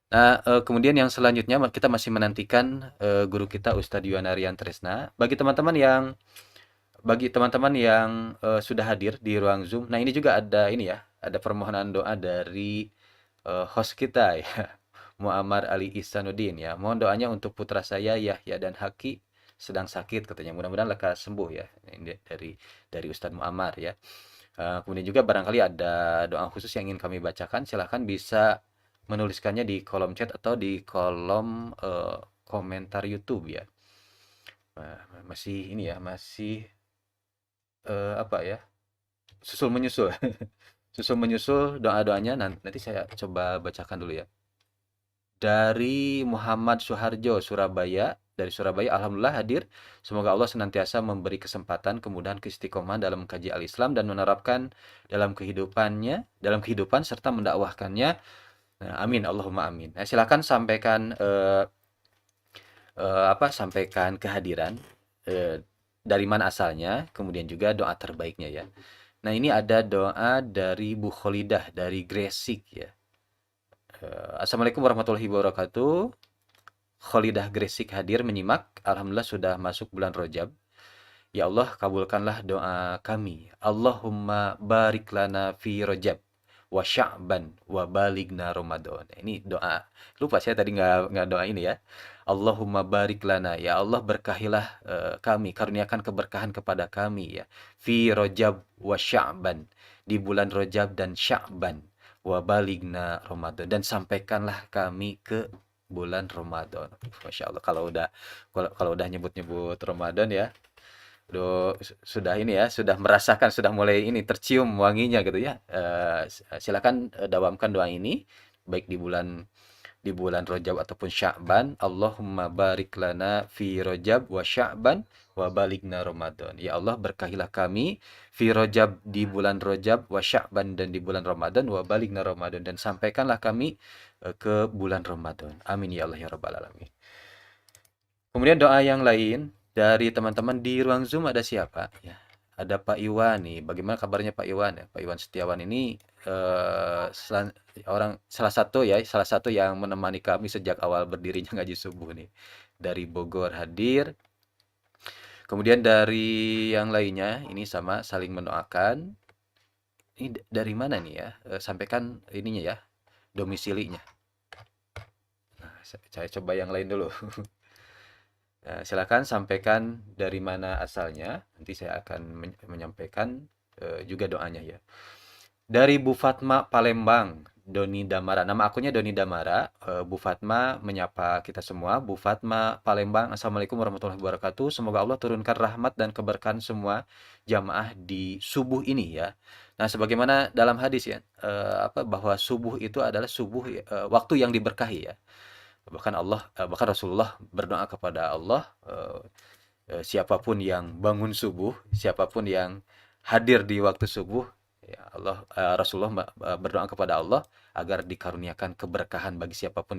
Nah, kemudian yang selanjutnya kita masih menantikan, guru kita Ustadz Yuwanarian Tresna. Bagi teman-teman yang sudah hadir di ruang Zoom, nah ini juga ada ini ya, ada permohonan doa dari, host kita ya, Muammar Ali Ihsanuddin ya. Mohon doanya untuk putra saya Yahya dan Haki sedang sakit katanya. Mudah-mudahan lekas sembuh ya. Ini dari Ustadz Muammar ya. Kemudian juga barangkali ada doa khusus yang ingin kami bacakan, silahkan bisa menuliskannya di kolom chat atau di kolom komentar YouTube ya. Masih ini ya, masih apa ya, susul menyusul, susul menyusul doa-doanya. Nanti saya coba bacakan dulu ya. Dari Muhammad Suharjo, Surabaya. Dari Surabaya, Alhamdulillah hadir. Semoga Allah senantiasa memberi kesempatan, kemudahan, keistiqomahan dalam mengkaji al-Islam dan menerapkan dalam kehidupan serta mendakwahkannya. Nah, amin, Allahumma amin. Nah, silakan sampaikan sampaikan kehadiran, dari mana asalnya, kemudian juga doa terbaiknya ya. Nah, ini ada doa dari Bu Kholidah dari Gresik ya. Assalamualaikum warahmatullahi wabarakatuh. Kholidah Gresik hadir menyimak. Alhamdulillah sudah masuk bulan Rajab. Ya Allah, kabulkanlah doa kami. Allahumma barik lana fi Rajab wa Sya'ban wa baligna Ramadan. Ini doa. Lupa saya tadi nggak doa ini ya. Allahumma barik lana. Ya Allah, berkahilah kami, karuniakan keberkahan kepada kami ya. Fi Rajab wa Sya'ban. Di bulan Rajab dan Sya'ban. Wa baligna Ramadan. Dan sampaikanlah kami ke bulan Ramadan. Masya Allah, kalau udah nyebut-nyebut Ramadan ya, sudah ini ya, sudah merasakan, sudah mulai ini tercium wanginya gitu ya. Silakan dawamkan doa ini baik di bulan Rajab ataupun Sya'ban. Allahumma barik lana fi Rajab wa Sya'ban wa balighna Ramadan. Ya Allah, berkahilah kami fi Rajab, di bulan Rajab, wa Sya'ban, dan di bulan Ramadan, wa balighna Ramadan, dan sampaikanlah kami ke bulan Ramadan. Amin ya Allah ya rabbal alamin. Kemudian doa yang lain dari teman-teman di ruang Zoom ada siapa? Ya, ada Pak Iwan nih. Bagaimana kabarnya Pak Iwan ya? Pak Iwan Setiawan ini salah satu yang menemani kami sejak awal berdirinya ngaji subuh nih. Dari Bogor hadir. Kemudian dari yang lainnya ini sama saling mendoakan. Ini dari mana nih ya? Sampaikan ininya ya, domisilinya. Nah, saya coba yang lain dulu. Silakan sampaikan dari mana asalnya, nanti saya akan menyampaikan juga doanya ya. Dari Bu Fatma Palembang, Doni Damara. Nama akunnya Doni Damara. Bu Fatma menyapa kita semua. Bu Fatma Palembang, Assalamualaikum warahmatullahi wabarakatuh. Semoga Allah turunkan rahmat dan keberkahan semua jamaah di subuh ini ya. Nah, sebagaimana dalam hadis ya, bahwa subuh itu adalah waktu yang diberkahi ya. Bahkan Rasulullah berdoa kepada Allah, siapapun yang bangun subuh, siapapun yang hadir di waktu subuh, ya Rasulullah berdoa kepada Allah agar dikaruniakan keberkahan bagi siapapun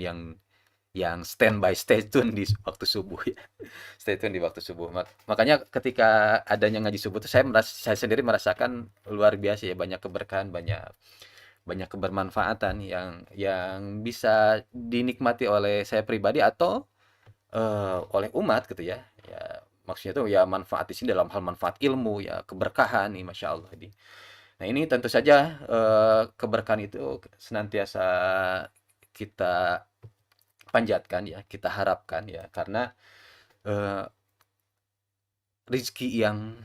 yang standby, stay tune di waktu subuh ya. Stay tune di waktu subuh. Makanya ketika adanya ngaji subuh itu saya sendiri merasakan luar biasa ya, banyak keberkahan, banyak banyak kebermanfaatan yang bisa dinikmati oleh saya pribadi atau oleh umat gitu ya. Ya maksudnya tuh ya manfaat di sini dalam hal manfaat ilmu ya, keberkahan nih Masya Allah ini. Nah ini tentu saja keberkahan itu senantiasa kita panjatkan ya, kita harapkan ya, karena eh, rizki yang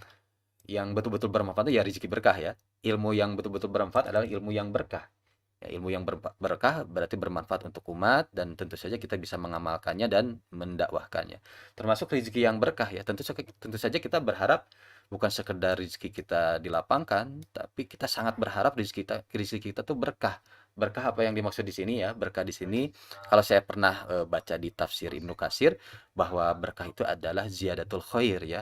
betul-betul bermanfaat itu ya rizki berkah ya. Ilmu yang betul-betul bermanfaat adalah ilmu yang berkah. Ya, ilmu yang berkah berarti bermanfaat untuk umat, dan tentu saja kita bisa mengamalkannya dan mendakwahkannya. Termasuk rezeki yang berkah ya. Tentu saja kita berharap bukan sekedar rezeki kita dilapangkan, tapi kita sangat berharap rezeki kita tuh berkah. Berkah apa yang dimaksud di sini ya? Berkah di sini kalau saya pernah baca di tafsir Ibnu Katsir bahwa berkah itu adalah ziyadatul khair ya.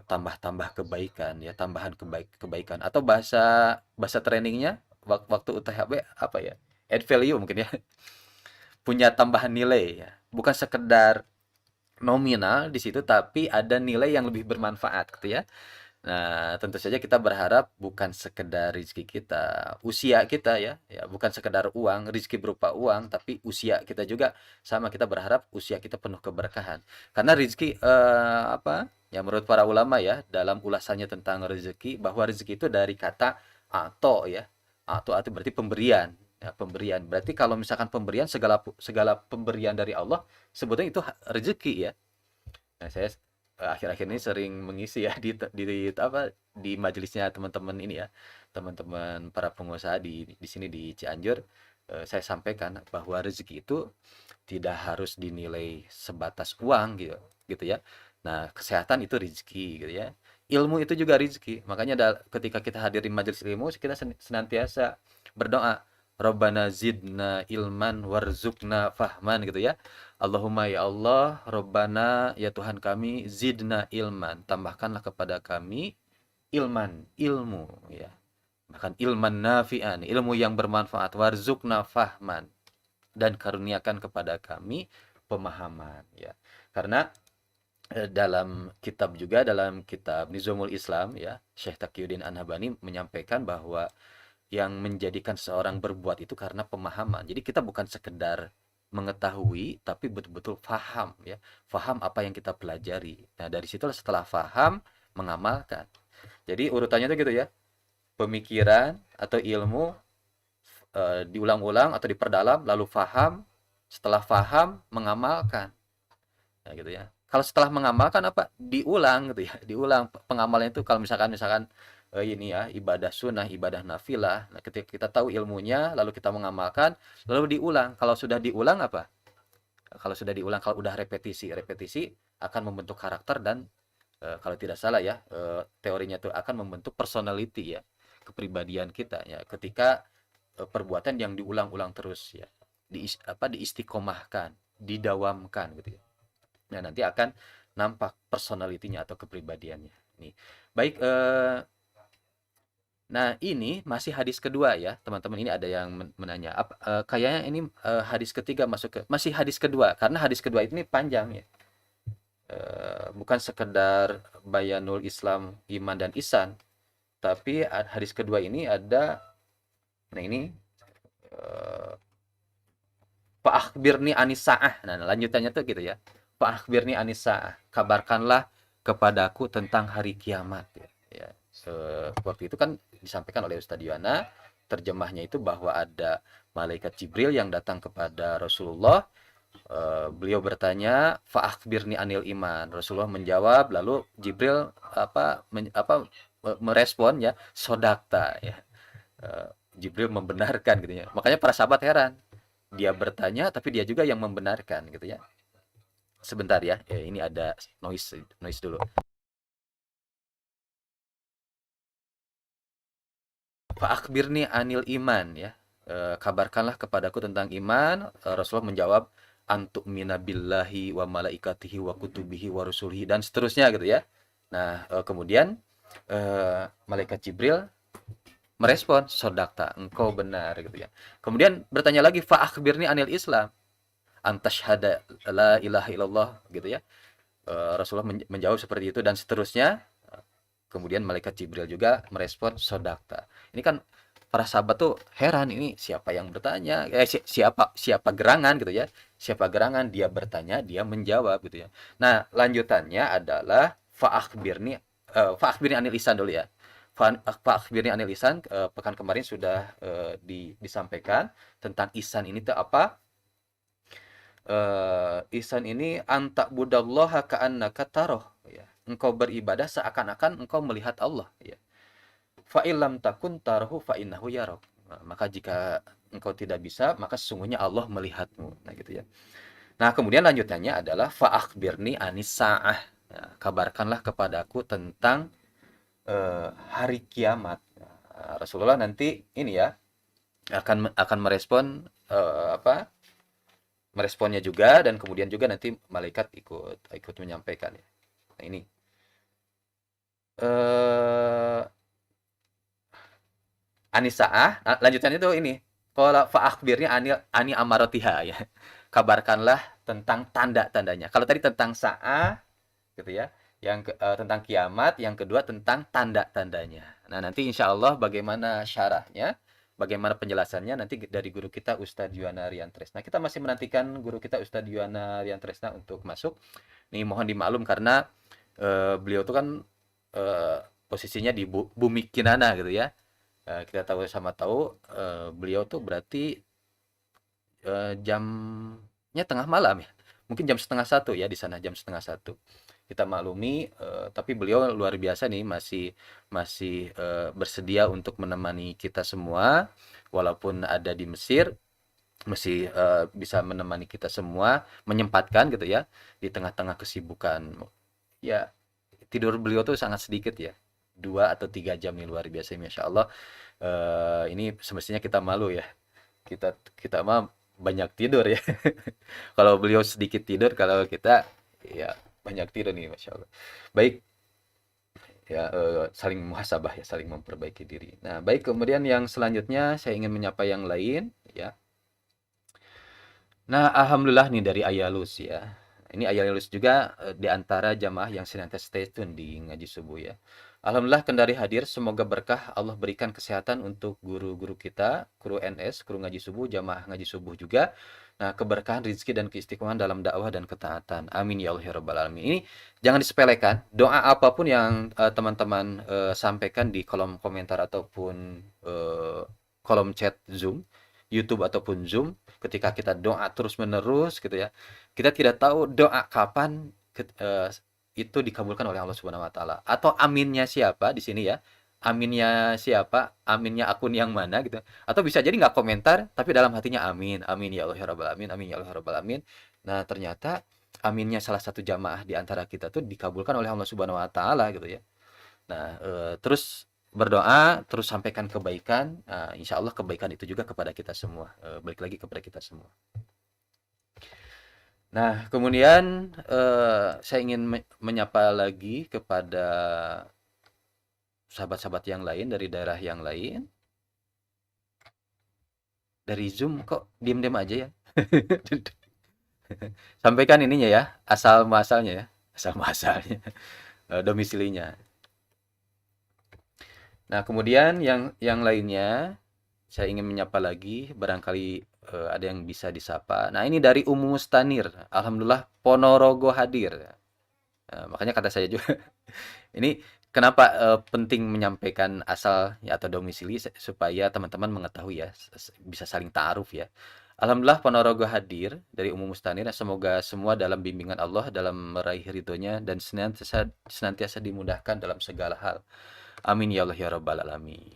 Tambah-tambah kebaikan ya, tambahan kebaikan, atau bahasa bahasa trainingnya waktu UTHB apa ya, add value mungkin ya, punya tambahan nilai ya, bukan sekedar nominal di situ tapi ada nilai yang lebih bermanfaat gitu ya. Nah, tentu saja kita berharap bukan sekedar rezeki kita, usia kita ya, ya bukan sekedar uang, rezeki berupa uang, tapi usia kita juga sama, kita berharap usia kita penuh keberkahan. Karena rezeki apa? Ya menurut para ulama ya, dalam ulasannya tentang rezeki bahwa rezeki itu dari kata ato ya. Ato berarti pemberian. Ya, pemberian. Berarti kalau misalkan pemberian segala segala pemberian dari Allah sebetulnya itu rezeki ya. Nah, saya akhir-akhir ini sering mengisi ya di apa di majelisnya teman-teman ini ya, teman-teman para pengusaha di sini di Cianjur. Saya sampaikan bahwa rezeki itu tidak harus dinilai sebatas uang gitu, gitu ya. Nah, kesehatan itu rezeki gitu ya. Ilmu itu juga rezeki. Makanya ketika kita hadir di majelis ilmu, kita senantiasa berdoa, Rabbana zidna ilman warzuqna fahman gitu ya. Allahumma ya Allah, Rabbana ya Tuhan kami, zidna ilman, tambahkanlah kepada kami ilman, ilmu ya. Bahkan ilman nafi'an, ilmu yang bermanfaat, warzuqna fahman, dan karuniakan kepada kami pemahaman ya. Karena dalam kitab juga, dalam kitab Nizamul Islam ya, Syekh Taqiyuddin An-Nabhani menyampaikan bahwa yang menjadikan seorang berbuat itu karena pemahaman. Jadi kita bukan sekedar mengetahui, tapi betul-betul faham ya, faham apa yang kita pelajari. Nah dari situlah setelah faham mengamalkan. Jadi urutannya itu gitu ya, pemikiran atau ilmu diulang-ulang atau diperdalam, lalu faham, setelah faham mengamalkan. Nah gitu ya. Kalau setelah mengamalkan apa? Diulang gitu ya. Diulang pengamalan itu kalau misalkan ini ya ibadah sunnah, ibadah nafilah. Nah, ketika kita tahu ilmunya, lalu kita mengamalkan, lalu diulang. Kalau sudah diulang apa? Kalau sudah diulang, kalau udah repetisi, repetisi akan membentuk karakter dan kalau tidak salah ya teorinya itu akan membentuk personality ya, kepribadian kita ya. Ketika perbuatan yang diulang-ulang terus ya, diistiqomahkan, didawamkan gitu ya. Nah, nanti akan nampak personalitinya atau kepribadiannya. Nih. Baik, nah ini masih hadis kedua ya, teman-teman. Ini ada yang menanya, kayaknya ini hadis ketiga masuk ke, masih hadis kedua, karena hadis kedua ini panjang ya. Bukan sekedar bayanul Islam, iman dan ihsan, tapi hadis kedua ini ada, nah ini Fa'akhbirni anisa'ah. Nah, lanjutannya tuh gitu ya. Fa'akhbirni anisa'ah. Kabarkanlah kepadaku tentang hari kiamat. Ya. Ya. Waktu itu kan disampaikan oleh Ustadz Yuwana, terjemahnya itu bahwa ada malaikat Jibril yang datang kepada Rasulullah. Beliau bertanya, Fa'akhbirni anil iman. Rasulullah menjawab, lalu Jibril merespon ya, sodakta ya. Jibril membenarkan gitu ya. Makanya para sahabat heran, dia bertanya tapi dia juga yang membenarkan gitu ya. Sebentar ya, ini ada noise dulu. Fa'akhbirni anil iman ya. Kabarkanlah kepadaku tentang iman. Rasulullah menjawab, antuk minabillahi wa malaikatihi wa kutubihi wa rusulihi, dan seterusnya gitu ya. Nah, kemudian malaikat Jibril merespon, sodakta, engkau benar gitu ya. Kemudian bertanya lagi, fa'akhbirni anil Islam, antashhada la ilaha illallah gitu ya. Rasulullah menjawab seperti itu dan seterusnya. Kemudian malaikat Jibril juga merespon sodakta. Ini kan para sahabat tuh heran, ini siapa yang bertanya, siapa gerangan gitu ya, siapa gerangan, dia bertanya, dia menjawab gitu ya. Nah lanjutannya adalah fa'akhbirni anil ihsan dulu ya. Fa'akhbirni anil ihsan, pekan kemarin sudah disampaikan tentang ihsan ini tuh apa. Ihsan ini anta budallaha ka'annaka taroh ya. Engkau beribadah seakan-akan engkau melihat Allah ya. Fa illam takun tarahu fa innahu yarak. Nah, maka jika engkau tidak bisa, maka sesungguhnya Allah melihatmu. Nah, gitu ya. Nah, kemudian lanjutannya adalah fa akhbirni anis saah. Nah, kabarkanlah kepadaku tentang hari kiamat. Nah, Rasulullah nanti ini ya akan merespon apa? Meresponnya juga, dan kemudian juga nanti malaikat ikut menyampaikan ya. Nah, ini Anisaah, lanjutannya itu ini. Qala fa akhbirni ani amaratiha ya. Kabarkanlah tentang tanda-tandanya. Kalau tadi tentang saah gitu ya. tentang kiamat, yang kedua tentang tanda-tandanya. Nah, nanti insya Allah bagaimana syarahnya, bagaimana penjelasannya nanti dari guru kita Ustadz Yuwana Rian Tresna. Kita masih menantikan guru kita Ustadz Yuwana Rian Tresna untuk masuk. Nih mohon dimaklum karena beliau itu kan eh, posisinya di bumi Kinana gitu ya. Kita tahu sama tahu beliau tuh berarti jamnya tengah malam ya. Mungkin jam setengah satu ya di sana, jam setengah satu. Kita maklumi, tapi beliau luar biasa nih masih masih bersedia untuk menemani kita semua, walaupun ada di Mesir, masih bisa menemani kita semua, menyempatkan gitu ya di tengah-tengah kesibukan. Ya, tidur beliau tuh sangat sedikit ya, 2 atau 3 jam nih luar biasa, masya Allah. Ini semestinya kita malu ya, kita kita mah banyak tidur ya. Kalau beliau sedikit tidur, kalau kita ya banyak tidur nih, masya Allah. Baik ya, saling muhasabah ya, saling memperbaiki diri. Nah, baik, kemudian yang selanjutnya saya ingin menyapa yang lain ya. Nah, alhamdulillah nih dari Ayalus ya. Ini Ayalus juga di antara jamaah yang senantiasa stay tune di ngaji subuh ya. Alhamdulillah kendari hadir, semoga berkah Allah berikan kesehatan untuk guru-guru kita, kru NS, kru ngaji subuh, jamaah ngaji subuh juga. Nah, keberkahan rezeki dan keistiqomahan dalam dakwah dan ketaatan. Amin ya Allah ya rabbal alamin. Ini jangan disepelekan. Doa apapun yang teman-teman sampaikan di kolom komentar ataupun kolom chat Zoom, YouTube ataupun Zoom, ketika kita doa terus-menerus gitu ya. Kita tidak tahu doa kapan itu dikabulkan oleh Allah Subhanahu wa taala. Atau aminnya siapa di sini ya? Aminnya siapa? Aminnya akun yang mana gitu. Atau bisa jadi nggak komentar tapi dalam hatinya amin. Amin ya Allah ya rabbal alamin. Amin ya Allah ya rabbal alamin. Nah, ternyata aminnya salah satu jamaah di antara kita tuh dikabulkan oleh Allah Subhanahu wa taala gitu ya. Nah, terus berdoa, terus sampaikan kebaikan, insya Allah kebaikan itu juga kepada kita semua, balik lagi kepada kita semua. Nah, kemudian saya ingin menyapa lagi kepada sahabat-sahabat yang lain dari daerah yang lain. Dari Zoom kok diem-diem aja ya. Sampaikan ininya ya, asal muasalnya ya, asal muasalnya, domisilinya. Nah, kemudian yang lainnya saya ingin menyapa lagi, barangkali ada yang bisa disapa. Nah, ini dari Umu Mustanir. Alhamdulillah Ponorogo hadir. Makanya kata saya juga, ini kenapa penting menyampaikan asal ya, atau domisili supaya teman-teman mengetahui ya, bisa saling ta'aruf ya. Alhamdulillah Ponorogo hadir dari Umu Mustanir. Semoga semua dalam bimbingan Allah dalam meraih ridhonya dan senantiasa dimudahkan dalam segala hal. Amin ya Allah ya rabbal alamin.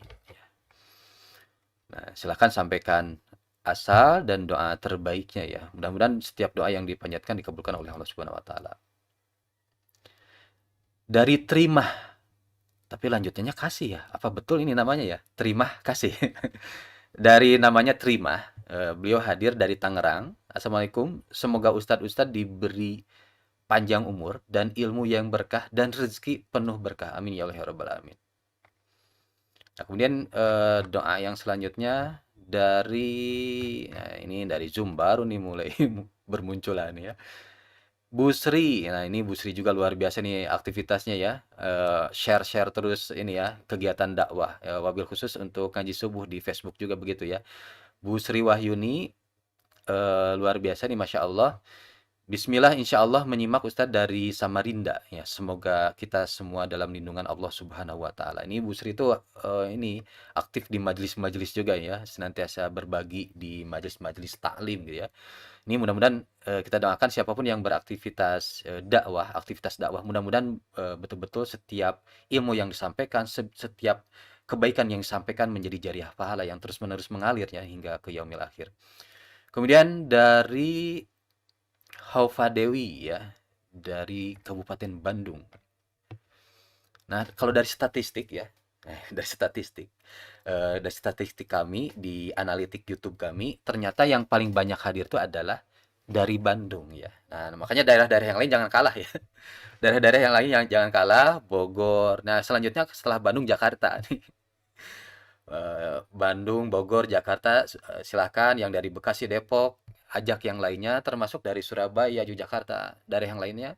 Nah, silahkan sampaikan asal dan doa terbaiknya ya. Mudah-mudahan setiap doa yang dipanjatkan dikabulkan oleh Allah Subhanahu wa taala. Dari terima, tapi lanjutannya kasih ya. Apa betul ini namanya ya? Terima kasih. Dari namanya terima, beliau hadir dari Tangerang. Assalamualaikum. Semoga ustadz-ustadz diberi panjang umur dan ilmu yang berkah dan rezeki penuh berkah. Amin ya Allah ya rabbal alamin. Nah, kemudian doa yang selanjutnya ini dari Zoom baru nih mulai bermunculan ya. Bu Sri, nah ini Bu Sri juga luar biasa nih aktivitasnya ya. Share-share terus ini ya kegiatan dakwah. Wabil khusus untuk ngaji subuh di Facebook juga begitu ya. Bu Sri Wahyuni luar biasa nih, masya Allah. Bismillah, insya Allah menyimak Ustadz dari Samarinda ya. Semoga kita semua dalam lindungan Allah Subhanahu wa taala. Ini Bu Sri itu ini aktif di majelis-majelis juga ya, senantiasa berbagi di majelis-majelis taklim gitu ya. Ini mudah-mudahan kita doakan siapapun yang beraktivitas dakwah, aktivitas dakwah, mudah-mudahan betul-betul setiap ilmu yang disampaikan, setiap kebaikan yang disampaikan menjadi jariah pahala yang terus-menerus mengalir ya hingga ke yaumil akhir. Kemudian dari Haufa Dewi ya, dari Kabupaten Bandung. Nah, kalau dari statistik ya, dari statistik kami di analitik YouTube kami, ternyata yang paling banyak hadir itu adalah dari Bandung ya. Nah, makanya daerah-daerah yang lain jangan kalah ya. Daerah-daerah yang lain yang jangan kalah, Bogor. Nah, selanjutnya setelah Bandung, Jakarta nih. Bandung, Bogor, Jakarta, silakan yang dari Bekasi, Depok, ajak yang lainnya termasuk dari Surabaya, Yogyakarta, dari yang lainnya.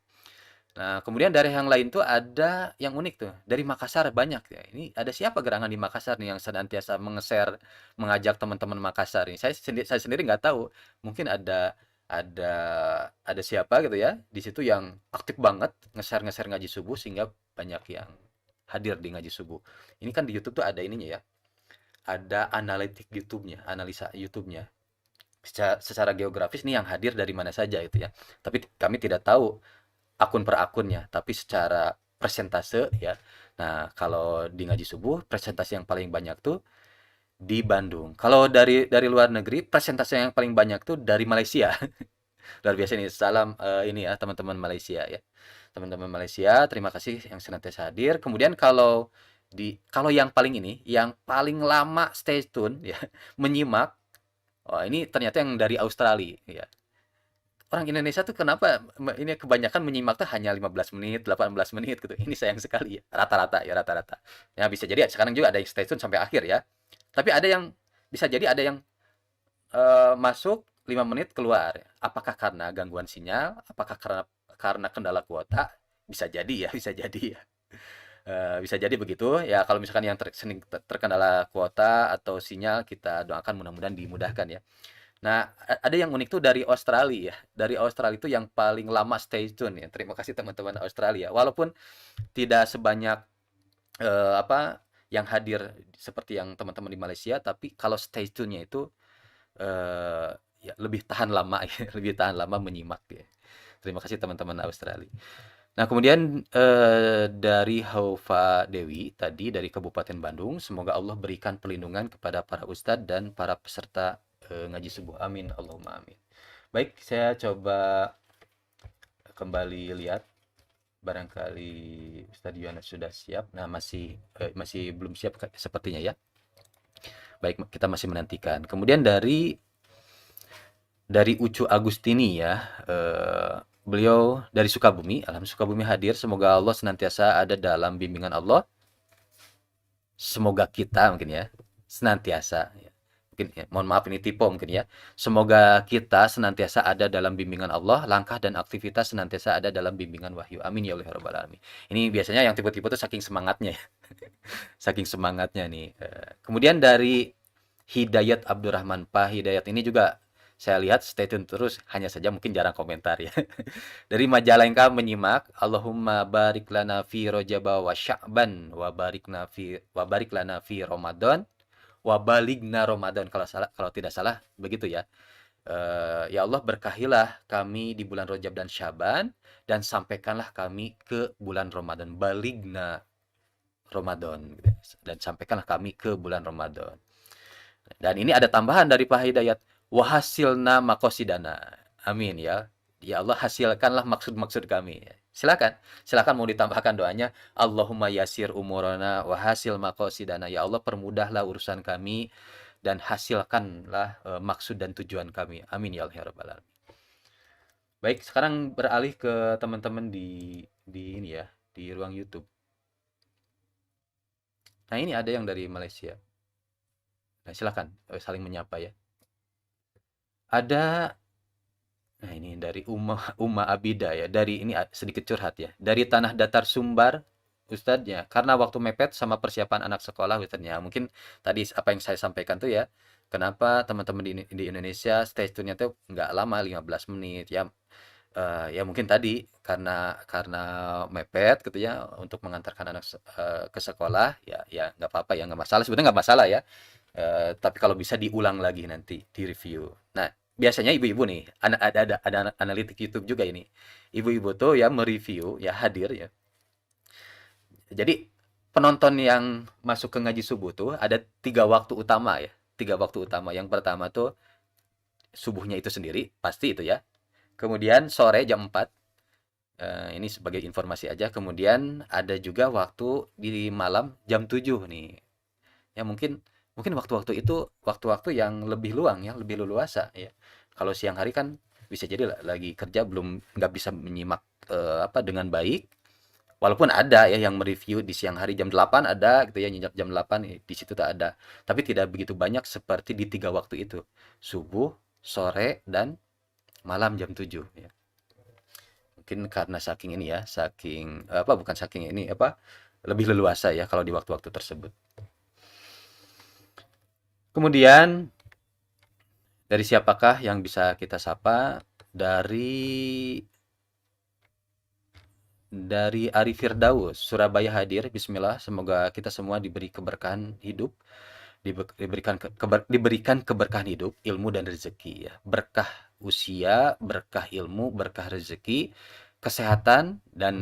Nah, kemudian dari yang lain tuh ada yang unik tuh, dari Makassar banyak ya. Ini ada siapa gerangan di Makassar nih yang senantiasa mengajak teman-teman Makassar ini. Saya sendiri nggak tahu. Mungkin ada ada siapa gitu ya di situ yang aktif banget nge-share ngaji subuh sehingga banyak yang hadir di ngaji subuh. Ini kan di YouTube tuh ada ininya ya. Ada analitik YouTube-nya, analisa YouTube-nya. Secara geografis nih yang hadir dari mana saja itu ya. Tapi kami tidak tahu akun per akunnya, tapi secara persentase ya. Nah, kalau di ngaji subuh persentase yang paling banyak tuh di Bandung. Kalau dari luar negeri persentase yang paling banyak tuh dari Malaysia. Luar biasa nih. Salam ini ya teman-teman Malaysia ya. Teman-teman Malaysia, terima kasih yang senantiasa hadir. Kemudian kalau yang paling ini, yang paling lama stay tune ya, menyimak. Oh, ini ternyata yang dari Australia ya. Orang Indonesia tuh kenapa ini kebanyakan menyimak tuh hanya 15 menit, 18 menit gitu. Ini sayang sekali ya. Rata-rata ya, rata-rata. Ya bisa jadi sekarang juga ada yang stay tune sampai akhir ya. Tapi ada yang bisa jadi ada yang masuk 5 menit keluar. Apakah karena gangguan sinyal? Apakah karena kendala kuota? Bisa jadi ya, bisa jadi ya. Bisa jadi begitu. Ya kalau misalkan yang terkendala kuota atau sinyal kita doakan mudah-mudahan dimudahkan ya. Nah, ada yang unik tuh dari Australia ya. Dari Australia itu yang paling lama stay tune ya. Terima kasih teman-teman Australia. Walaupun tidak sebanyak apa yang hadir seperti yang teman-teman di Malaysia, tapi kalau stay tune-nya itu ya lebih tahan lama ya, lebih tahan lama menyimak ya. Terima kasih teman-teman Australia. Nah, kemudian dari Haufa Dewi tadi dari Kabupaten Bandung, semoga Allah berikan perlindungan kepada para ustadz dan para peserta ngaji subuh. Amin, Allahumma amin. Baik, saya coba kembali lihat. Barangkali Ustadz Yuana sudah siap. Nah, masih belum siap sepertinya ya. Baik, kita masih menantikan. Kemudian dari Ucu Agustini ya, beliau dari Sukabumi, alhamdulillah Sukabumi hadir. Semoga Allah senantiasa ada dalam bimbingan Allah. Semoga kita mungkin ya senantiasa ya. Mungkin ya, mohon maaf ini tipe mungkin ya. Semoga kita senantiasa ada dalam bimbingan Allah, langkah dan aktivitas senantiasa ada dalam bimbingan wahyu. Amin ya Allah rabbal alamin. Ini biasanya yang tipe-tipe itu saking semangatnya ya. Saking semangatnya nih. Kemudian dari Hidayat Abdurrahman, Pak Hidayat ini juga saya lihat stay tune terus, hanya saja mungkin jarang komentar ya. Dari Majalengka menyimak, Allahumma barik lana fi Rajab wa Sya'ban wa barik lana fi Ramadan wa baligna Ramadan, kalau tidak salah begitu ya. Ya Allah berkahilah kami di bulan Rajab dan Syaban dan sampaikanlah kami ke bulan Ramadan, baligna Ramadan gitu ya. Dan sampaikanlah kami ke bulan Ramadan. Dan ini ada tambahan dari Pak Hidayat, wahasilna makosidana. Amin ya. Ya Allah hasilkanlah maksud-maksud kami. Silakan, silakan mau ditambahkan doanya. Allahumma yasir umurana wahasil makosidana. Ya Allah permudahlah urusan kami dan hasilkanlah maksud dan tujuan kami. Amin ya Allah ya rabbal alamin. Baik, sekarang beralih ke teman-teman di ini ya, di ruang YouTube. Nah, ini ada yang dari Malaysia. Nah, silakan saling menyapa ya. Ada Nah, ini dari Uma Abida ya. Dari ini sedikit curhat ya. Dari Tanah Datar Sumbar, Ustadznya. Karena waktu mepet sama persiapan anak sekolah, Ustadznya. Mungkin tadi apa yang saya sampaikan tuh ya. Kenapa teman-teman di Indonesia stay tune-nya tuh nggak lama, 15 menit ya. Ya mungkin tadi karena mepet gitu ya untuk mengantarkan anak ke sekolah ya nggak apa-apa ya, nggak masalah, sebetulnya nggak masalah ya. Tapi kalau bisa diulang lagi nanti di review. Nah, biasanya ibu-ibu nih ada analitik YouTube juga ini. Ibu-ibu tuh ya mereview ya hadir ya. Jadi penonton yang masuk ke ngaji subuh tuh ada 3 waktu utama ya. 3 waktu utama. Yang pertama tuh subuhnya itu sendiri pasti itu ya. Kemudian sore jam 4. Ini sebagai informasi aja. Kemudian ada juga waktu di malam jam 7 nih. Ya mungkin waktu-waktu itu waktu-waktu yang lebih luang ya, lebih leluasa ya. Kalau siang hari kan bisa jadi lagi kerja belum nggak bisa menyimak apa dengan baik. Walaupun ada ya yang mereview di siang hari jam 8 ada gitu ya, nyimak jam 8 di situ tak ada. Tapi tidak begitu banyak seperti di 3 waktu itu. Subuh, sore dan malam jam 7 ya. mungkin karena saking ini ya, saking apa bukan saking ini apa lebih leluasa ya kalau di waktu-waktu tersebut. Kemudian dari siapakah yang bisa kita sapa? Dari Ari Firdaus, Surabaya hadir. Bismillah, semoga kita semua diberi keberkahan hidup, diberikan keberkahan hidup, ilmu dan rezeki ya. Berkah usia, berkah ilmu, berkah rezeki, kesehatan dan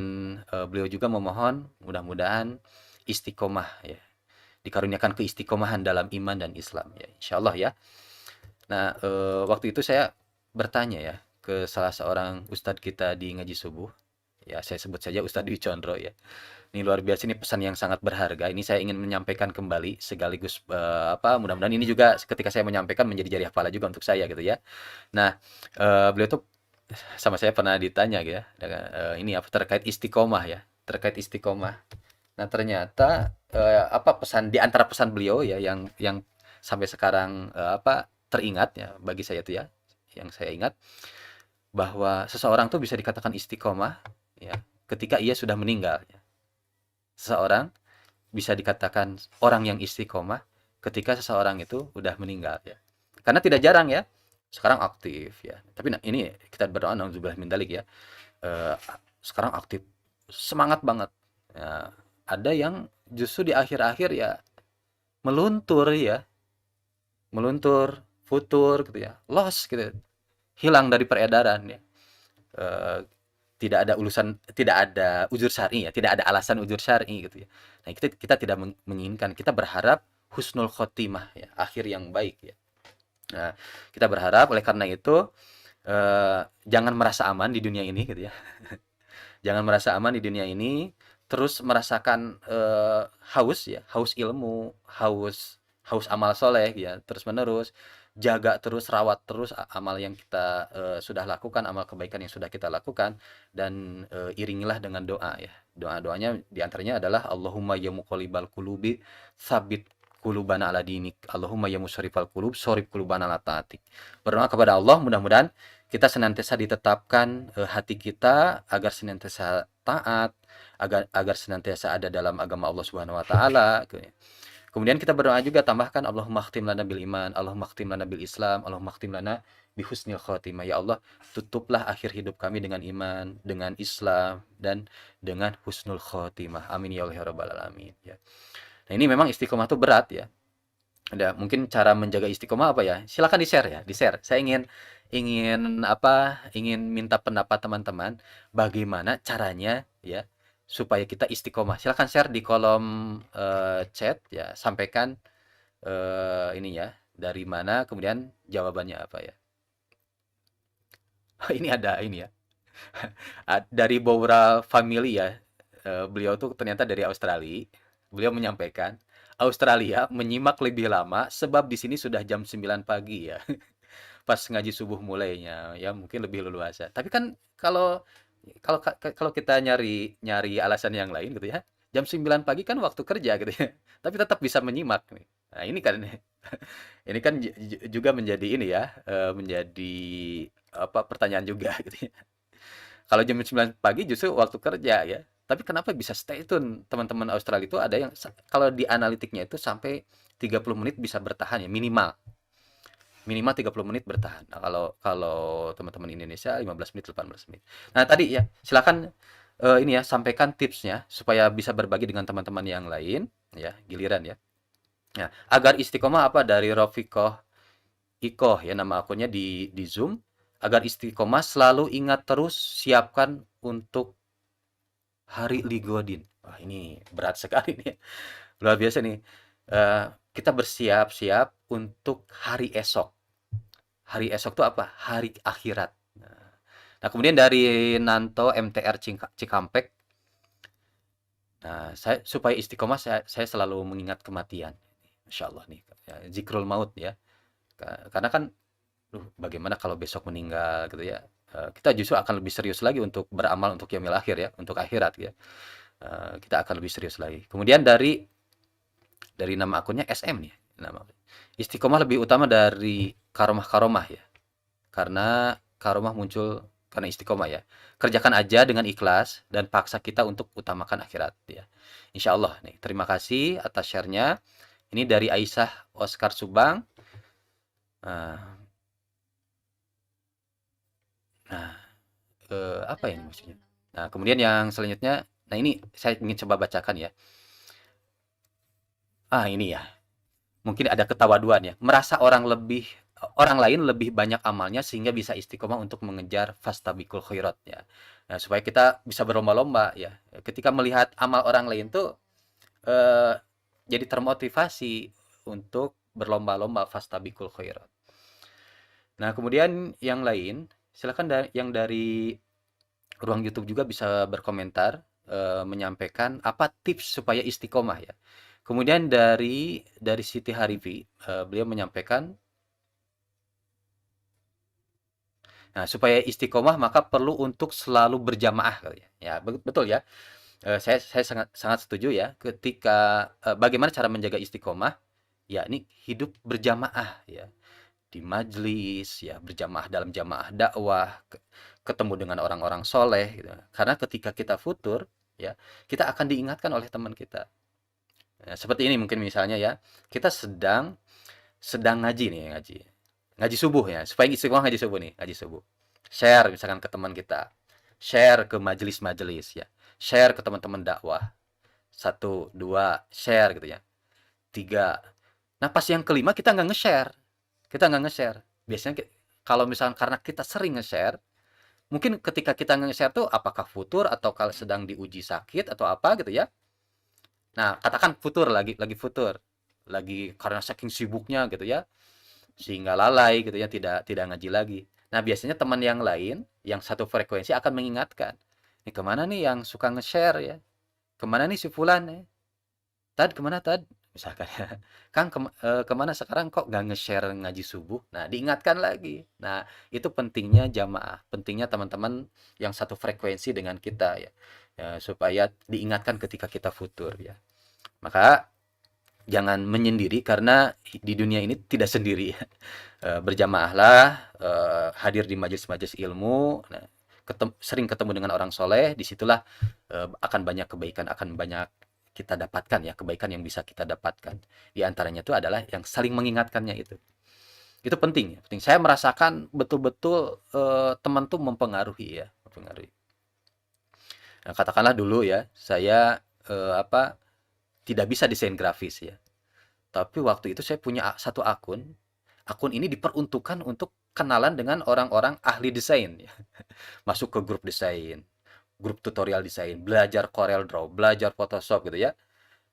beliau juga memohon mudah-mudahan istiqomah ya. Dikaruniakan keistiqomahan dalam iman dan Islam ya. Insyaallah ya. Nah, waktu itu saya bertanya ya ke salah seorang ustadz kita di ngaji subuh. Ya, saya sebut saja Ustadz Dwi Condro ya. Ini luar biasa, ini pesan yang sangat berharga. Ini saya ingin menyampaikan kembali sekaligus apa mudah-mudahan ini juga ketika saya menyampaikan menjadi jari hafalan juga untuk saya gitu ya. Nah, beliau tuh sama saya pernah ditanya gitu ya, ini apa terkait istiqomah ya, terkait istiqomah. Nah, ternyata apa pesan di antara pesan beliau ya yang sampai sekarang apa teringat ya bagi saya tuh ya, yang saya ingat bahwa seseorang tuh bisa dikatakan istiqomah ya ketika ia sudah meninggal ya. Seseorang bisa dikatakan orang yang istiqomah ketika seseorang itu udah meninggal ya. Karena tidak jarang ya sekarang aktif ya. Tapi nah, ini kita berdoa nauzubillah min dzalik ya. Eh, sekarang aktif semangat banget. Ya, ada yang justru di akhir-akhir ya meluntur ya, meluntur, futur gitu ya, lost gitu, hilang dari peredaran ya. Eh, tidak ada uzur syar'i ya, tidak ada alasan uzur syar'i gitu ya. Nah, kita tidak menginginkan, kita berharap husnul khotimah ya, akhir yang baik ya. Nah, kita berharap oleh karena itu jangan merasa aman di dunia ini gitu ya. Jangan merasa aman di dunia ini, terus merasakan haus ya, haus ilmu, haus haus amal soleh ya, terus menerus jaga terus, rawat terus amal yang kita sudah lakukan, amal kebaikan yang sudah kita lakukan, dan iringilah dengan doa ya. Doa-doanya diantaranya adalah Allahumma ya muqallibal qulubi sabit qulubana ala dinik, Allahumma ya musyrifal qulub sorif qulubana ala taatik. Berdoa kepada Allah mudah-mudahan kita senantiasa ditetapkan hati kita agar senantiasa taat, agar senantiasa ada dalam agama Allah Subhanahu wa taala. Kemudian kita berdoa juga tambahkan Allahumma khtim lana bil iman, Allahumma khtim lana bil Islam, Allahumma khtim lana bi husnil khotimah. Ya Allah, tutuplah akhir hidup kami dengan iman, dengan Islam dan dengan husnul khotimah. Amin ya Allah ya rabbal alamin ya. Nah, ini memang istiqomah itu berat ya. Ada mungkin cara menjaga istiqomah apa ya? Silakan di-share ya, di-share. Saya ingin ingin apa? Ingin minta pendapat teman-teman bagaimana caranya ya supaya kita istiqomah. Silakan share di kolom chat ya, sampaikan ini ya, dari mana kemudian jawabannya apa ya. Ini ada ini ya. Dari Bowra Family ya. Beliau tuh ternyata dari Australia. Beliau menyampaikan Australia menyimak lebih lama sebab di sini sudah jam 9 pagi ya. Pas ngaji subuh mulainya ya mungkin lebih leluasa. Tapi kan kalau kalau kita nyari nyari alasan yang lain gitu ya. Jam 9 pagi kan waktu kerja gitu ya. Tapi tetap bisa menyimak nih. Nah, ini kan ini kan juga menjadi ini ya, menjadi apa pertanyaan juga gitu ya. Kalau jam 9 pagi justru waktu kerja ya. Tapi kenapa bisa stay tune teman-teman Australia itu ada yang kalau di analitiknya itu sampai 30 menit bisa bertahan ya minimal. Minimal 30 menit bertahan. Nah, kalau kalau teman-teman Indonesia 15 menit 18 menit. Nah, tadi ya silakan ini ya sampaikan tipsnya supaya bisa berbagi dengan teman-teman yang lain ya, giliran ya. Nah, agar istiqomah apa dari Rofikoh Ikoh ya nama akunnya di Zoom agar istiqomah selalu ingat terus siapkan untuk hari Ligodin. Wah, ini berat sekali nih. Luar biasa nih. Kita bersiap-siap untuk hari esok. Hari esok itu apa? Hari akhirat. Nah, kemudian dari Nanto MTR Cikampek. Nah, saya supaya istiqomah saya selalu mengingat kematian. Masya Allah nih. Ya, zikrul maut ya. Karena kan bagaimana kalau besok meninggal gitu ya. Kita justru akan lebih serius lagi untuk beramal untuk yaumil akhir ya, untuk akhirat ya. Kita akan lebih serius lagi. Kemudian dari nama akunnya SM nih, nama istiqomah lebih utama dari karomah-karomah ya. Karena karomah muncul karena istiqomah ya. Kerjakan aja dengan ikhlas dan paksa kita untuk utamakan akhirat ya. Insya Allah nih. Terima kasih atas share-nya. Ini dari Aisyah Oscar Subang. Nah, nah apa ini maksudnya? Nah, kemudian yang selanjutnya, nah ini saya ingin coba bacakan ya. Ini ya. Mungkin ada ketawaduan ya. Merasa orang lain lebih banyak amalnya sehingga bisa istiqomah untuk mengejar fastabiqul khairat ya. Nah, supaya kita bisa berlomba-lomba ya. Ketika melihat amal orang lain tuh eh, jadi termotivasi untuk berlomba-lomba fastabiqul khairat. Nah, kemudian yang lain, silakan yang dari ruang YouTube juga bisa berkomentar menyampaikan apa tips supaya istiqomah ya. Kemudian dari Siti Harifi, beliau menyampaikan, nah supaya istiqomah maka perlu untuk selalu berjamaah kali ya. Ya, betul ya. Saya sangat sangat setuju ya ketika bagaimana cara menjaga istiqomah, ya ini hidup berjamaah ya. Di majlis ya, berjamaah dalam jamaah dakwah, ketemu dengan orang-orang soleh gitu. Karena ketika kita futur ya, kita akan diingatkan oleh teman kita. Ya, seperti ini mungkin misalnya ya, kita sedang sedang ngaji nih, ngaji. Ngaji subuh ya, supaya istiqomah ngaji subuh nih, ngaji subuh. Share misalkan ke teman kita. Share ke majelis-majelis ya. Share ke teman-teman dakwah. Satu, dua, share gitu ya. Tiga. Nah, pas yang kelima kita nggak nge-share. Kita nggak nge-share. Biasanya kalau misalkan karena kita sering nge-share, mungkin ketika kita nge-share tuh apakah futur atau kalau sedang diuji sakit atau apa gitu ya. Nah, katakan futur lagi futur. Lagi karena saking sibuknya gitu ya, sehingga lalai gitu ya, tidak tidak ngaji lagi. Nah, biasanya teman yang lain yang satu frekuensi akan mengingatkan, "Nih kemana nih yang suka nge-share ya? Kemana nih si fulan ya? Tad kemana Tad?" Misalkan ya. Kang kemana sekarang kok gak nge-share ngaji subuh? Nah, diingatkan lagi. Nah, itu pentingnya jamaah, pentingnya teman-teman yang satu frekuensi dengan kita ya. Ya, supaya diingatkan ketika kita futur ya. Maka jangan menyendiri karena di dunia ini tidak sendiri ya. Berjamaahlah, hadir di majelis-majelis ilmu, nah, sering ketemu dengan orang soleh, disitulah akan banyak kebaikan, akan banyak kita dapatkan ya, kebaikan yang bisa kita dapatkan. Di antaranya itu adalah yang saling mengingatkannya itu. Itu penting, ya, penting. Saya merasakan betul-betul teman tuh mempengaruhi ya, mempengaruhi. Nah, katakanlah dulu ya, saya tidak bisa desain grafis ya. Tapi waktu itu saya punya satu akun. Akun ini diperuntukkan untuk kenalan dengan orang-orang ahli desain ya. Masuk ke grup desain, grup tutorial desain, belajar Corel Draw, belajar Photoshop gitu ya.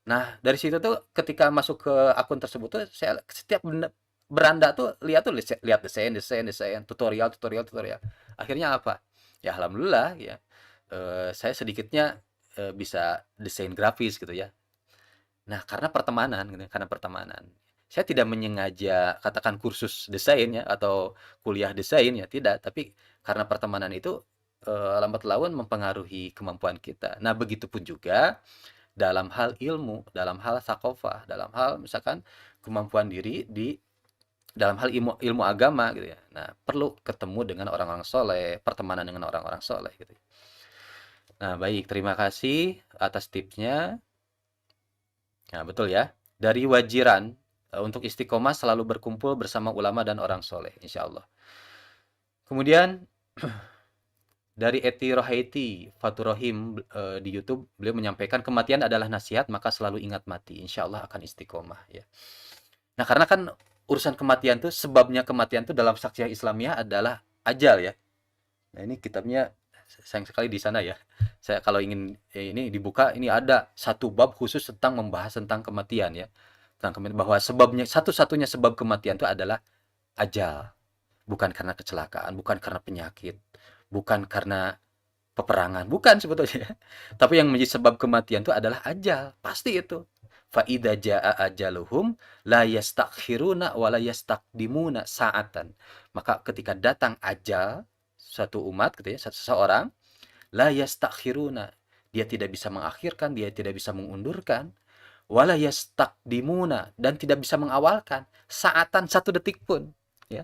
Nah, dari situ tuh ketika masuk ke akun tersebut tuh saya setiap beranda tuh lihat desain, tutorial. Akhirnya apa? Ya alhamdulillah ya. Saya sedikitnya bisa desain grafis gitu ya. Nah, karena pertemanan gitu, karena pertemanan. Saya tidak menyengaja katakan kursus desain ya atau kuliah desain ya, tidak, tapi karena pertemanan itu lambat laun mempengaruhi kemampuan kita. Nah, begitupun juga dalam hal ilmu, dalam hal thaqafah, dalam hal misalkan kemampuan diri di dalam hal ilmu ilmu agama gitu ya. Nah, perlu ketemu dengan orang-orang soleh, pertemanan dengan orang-orang soleh gitu. Nah, baik, terima kasih atas tipsnya. Nah, betul ya. Dari wajiran untuk istiqomah selalu berkumpul bersama ulama dan orang soleh, insya Allah. Kemudian dari Eti Rohaiti Faturrohim di YouTube, beliau menyampaikan kematian adalah nasihat, maka selalu ingat mati. Insya Allah akan istiqomah ya. Nah, karena kan urusan kematian tuh, sebabnya kematian tuh dalam saksiah Islamiyah adalah ajal ya. Nah, ini kitabnya sayang sekali di sana ya. Saya kalau ingin ini dibuka, ini ada satu bab khusus tentang membahas tentang kematian ya. Tentang kematian, bahwa sebabnya satu-satunya sebab kematian itu adalah ajal. Bukan karena kecelakaan, bukan karena penyakit, bukan karena peperangan, bukan sebetulnya. Tapi yang menjadi sebab kematian itu adalah ajal, pasti itu. Fa idza jaa ajaluhum la yastakhiruna wa la yastaqdimuna sa'atan. Maka ketika datang ajal satu umat gitu ya, seseorang, la yastakhiruna, dia tidak bisa mengakhirkan, dia tidak bisa mengundurkan, wala yastaqdimuna, dan tidak bisa mengawalkan saatan satu detik pun ya.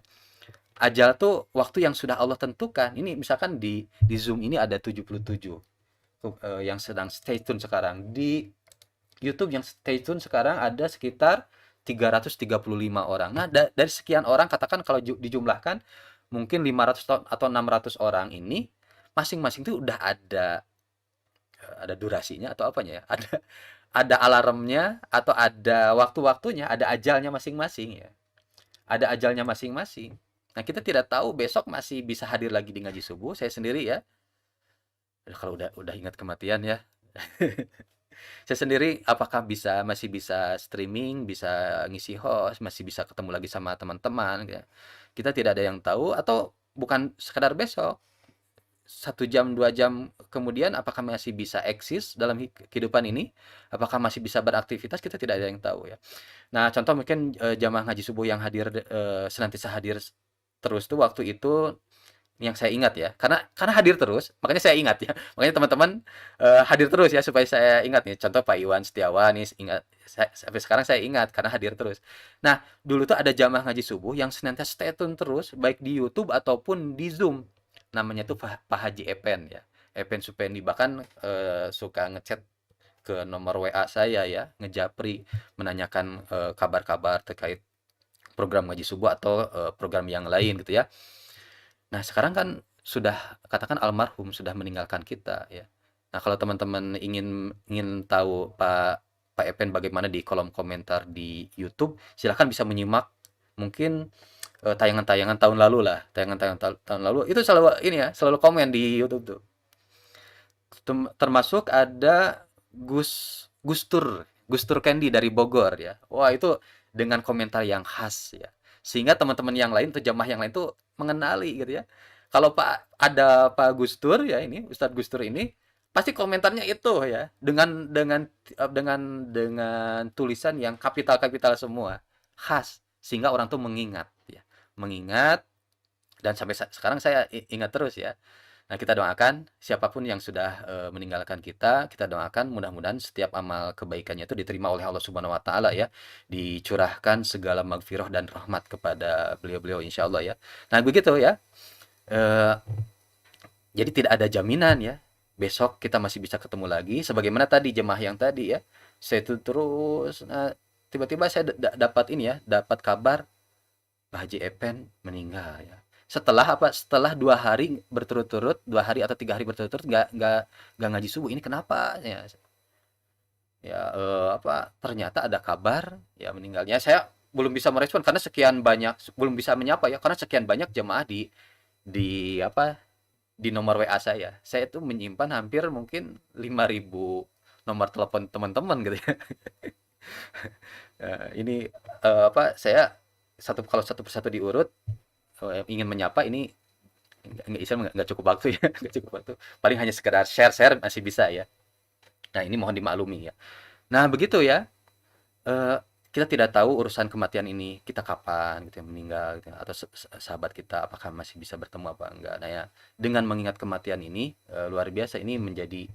Ajal tuh waktu yang sudah Allah tentukan. Ini misalkan di Zoom ini ada 77 yang sedang stay tune sekarang. Di YouTube yang stay tune sekarang ada sekitar 335 orang. Nah, dari sekian orang katakan kalau dijumlahkan mungkin 500 atau 600 orang ini masing-masing itu udah ada durasinya atau apanya ya? Ada alarmnya atau ada waktu-waktunya, ada ajalnya masing-masing ya. Ada ajalnya masing-masing. Nah, kita tidak tahu besok masih bisa hadir lagi di ngaji subuh. Saya sendiri ya, kalau udah ingat kematian ya. Saya sendiri apakah masih bisa streaming, bisa ngisi host, masih bisa ketemu lagi sama teman-teman ya. Kita tidak ada yang tahu atau bukan sekadar besok, 1 jam, 2 jam kemudian apakah masih bisa eksis dalam kehidupan ini? Apakah masih bisa beraktivitas? Kita tidak ada yang tahu ya. Nah, contoh mungkin jamaah ngaji subuh yang hadir senantiasa hadir terus tuh waktu itu yang saya ingat ya, karena hadir terus, makanya saya ingat ya. Makanya teman-teman hadir terus ya supaya saya ingat nih. Contoh Pak Iwan Setiawan nih ingat sampai sekarang saya ingat karena hadir terus. Nah, dulu tuh ada jamaah ngaji subuh yang senantiasa stay tune terus baik di YouTube ataupun di Zoom. Namanya tuh Pak Haji Epen ya. Epen Supendi bahkan suka ngechat ke nomor WA saya ya, ngejapri menanyakan kabar-kabar terkait program ngaji subuh atau program yang lain gitu ya. Nah, sekarang kan sudah katakan almarhum sudah meninggalkan kita ya. Nah, kalau teman-teman ingin ingin tahu Pak Epen bagaimana di kolom komentar di YouTube, silahkan bisa menyimak mungkin tayangan-tayangan tahun lalu lah, tayangan-tayangan tahun lalu itu selalu ini ya, selalu komen di YouTube tuh. Termasuk ada Gustur Candy dari Bogor ya. Wah, itu dengan komentar yang khas ya. Sehingga teman-teman yang lain tuh jamaah yang lain tuh mengenali gitu ya. Kalau Pak Gustur ya ini Ustadz Gustur ini pasti komentarnya itu ya dengan tulisan yang kapital-kapital semua khas sehingga orang tuh mengingat ya. Mengingat dan sampai sekarang saya ingat terus ya. Nah, kita doakan siapapun yang sudah meninggalkan kita doakan mudah-mudahan setiap amal kebaikannya itu diterima oleh Allah Subhanahu wa taala ya. Dicurahkan segala magfirah dan rahmat kepada beliau-beliau insyaallah ya. Nah, begitu ya. Eh, jadi tidak ada jaminan ya. Besok kita masih bisa ketemu lagi sebagaimana tadi jemaah yang tadi ya. Saya itu terus tiba-tiba saya dapat ini ya, dapat kabar Pak Haji Epen meninggal ya. Setelah apa? Setelah 2 hari berturut-turut, 2 hari atau 3 hari berturut-turut nggak ngaji subuh. Ini kenapa? Ya, ya apa? Ternyata ada kabar ya meninggalnya. Saya belum bisa merespon karena sekian banyak, belum bisa menyapa ya karena sekian banyak jemaah di apa? Di nomor WA saya. Saya itu menyimpan hampir mungkin 5.000 nomor telepon teman-teman gitu ya. Ini apa? Saya kalau satu persatu diurut ingin menyapa ini nggak cukup waktu ya nggak cukup waktu paling hanya sekedar share masih bisa ya. Nah, ini mohon dimaklumi ya. Nah, begitu ya. eh, kita tidak tahu urusan kematian ini kita kapan gitu ya meninggal gitu ya. Atau sahabat kita apakah masih bisa bertemu apa enggak. Nah ya, dengan mengingat kematian ini luar biasa ini menjadi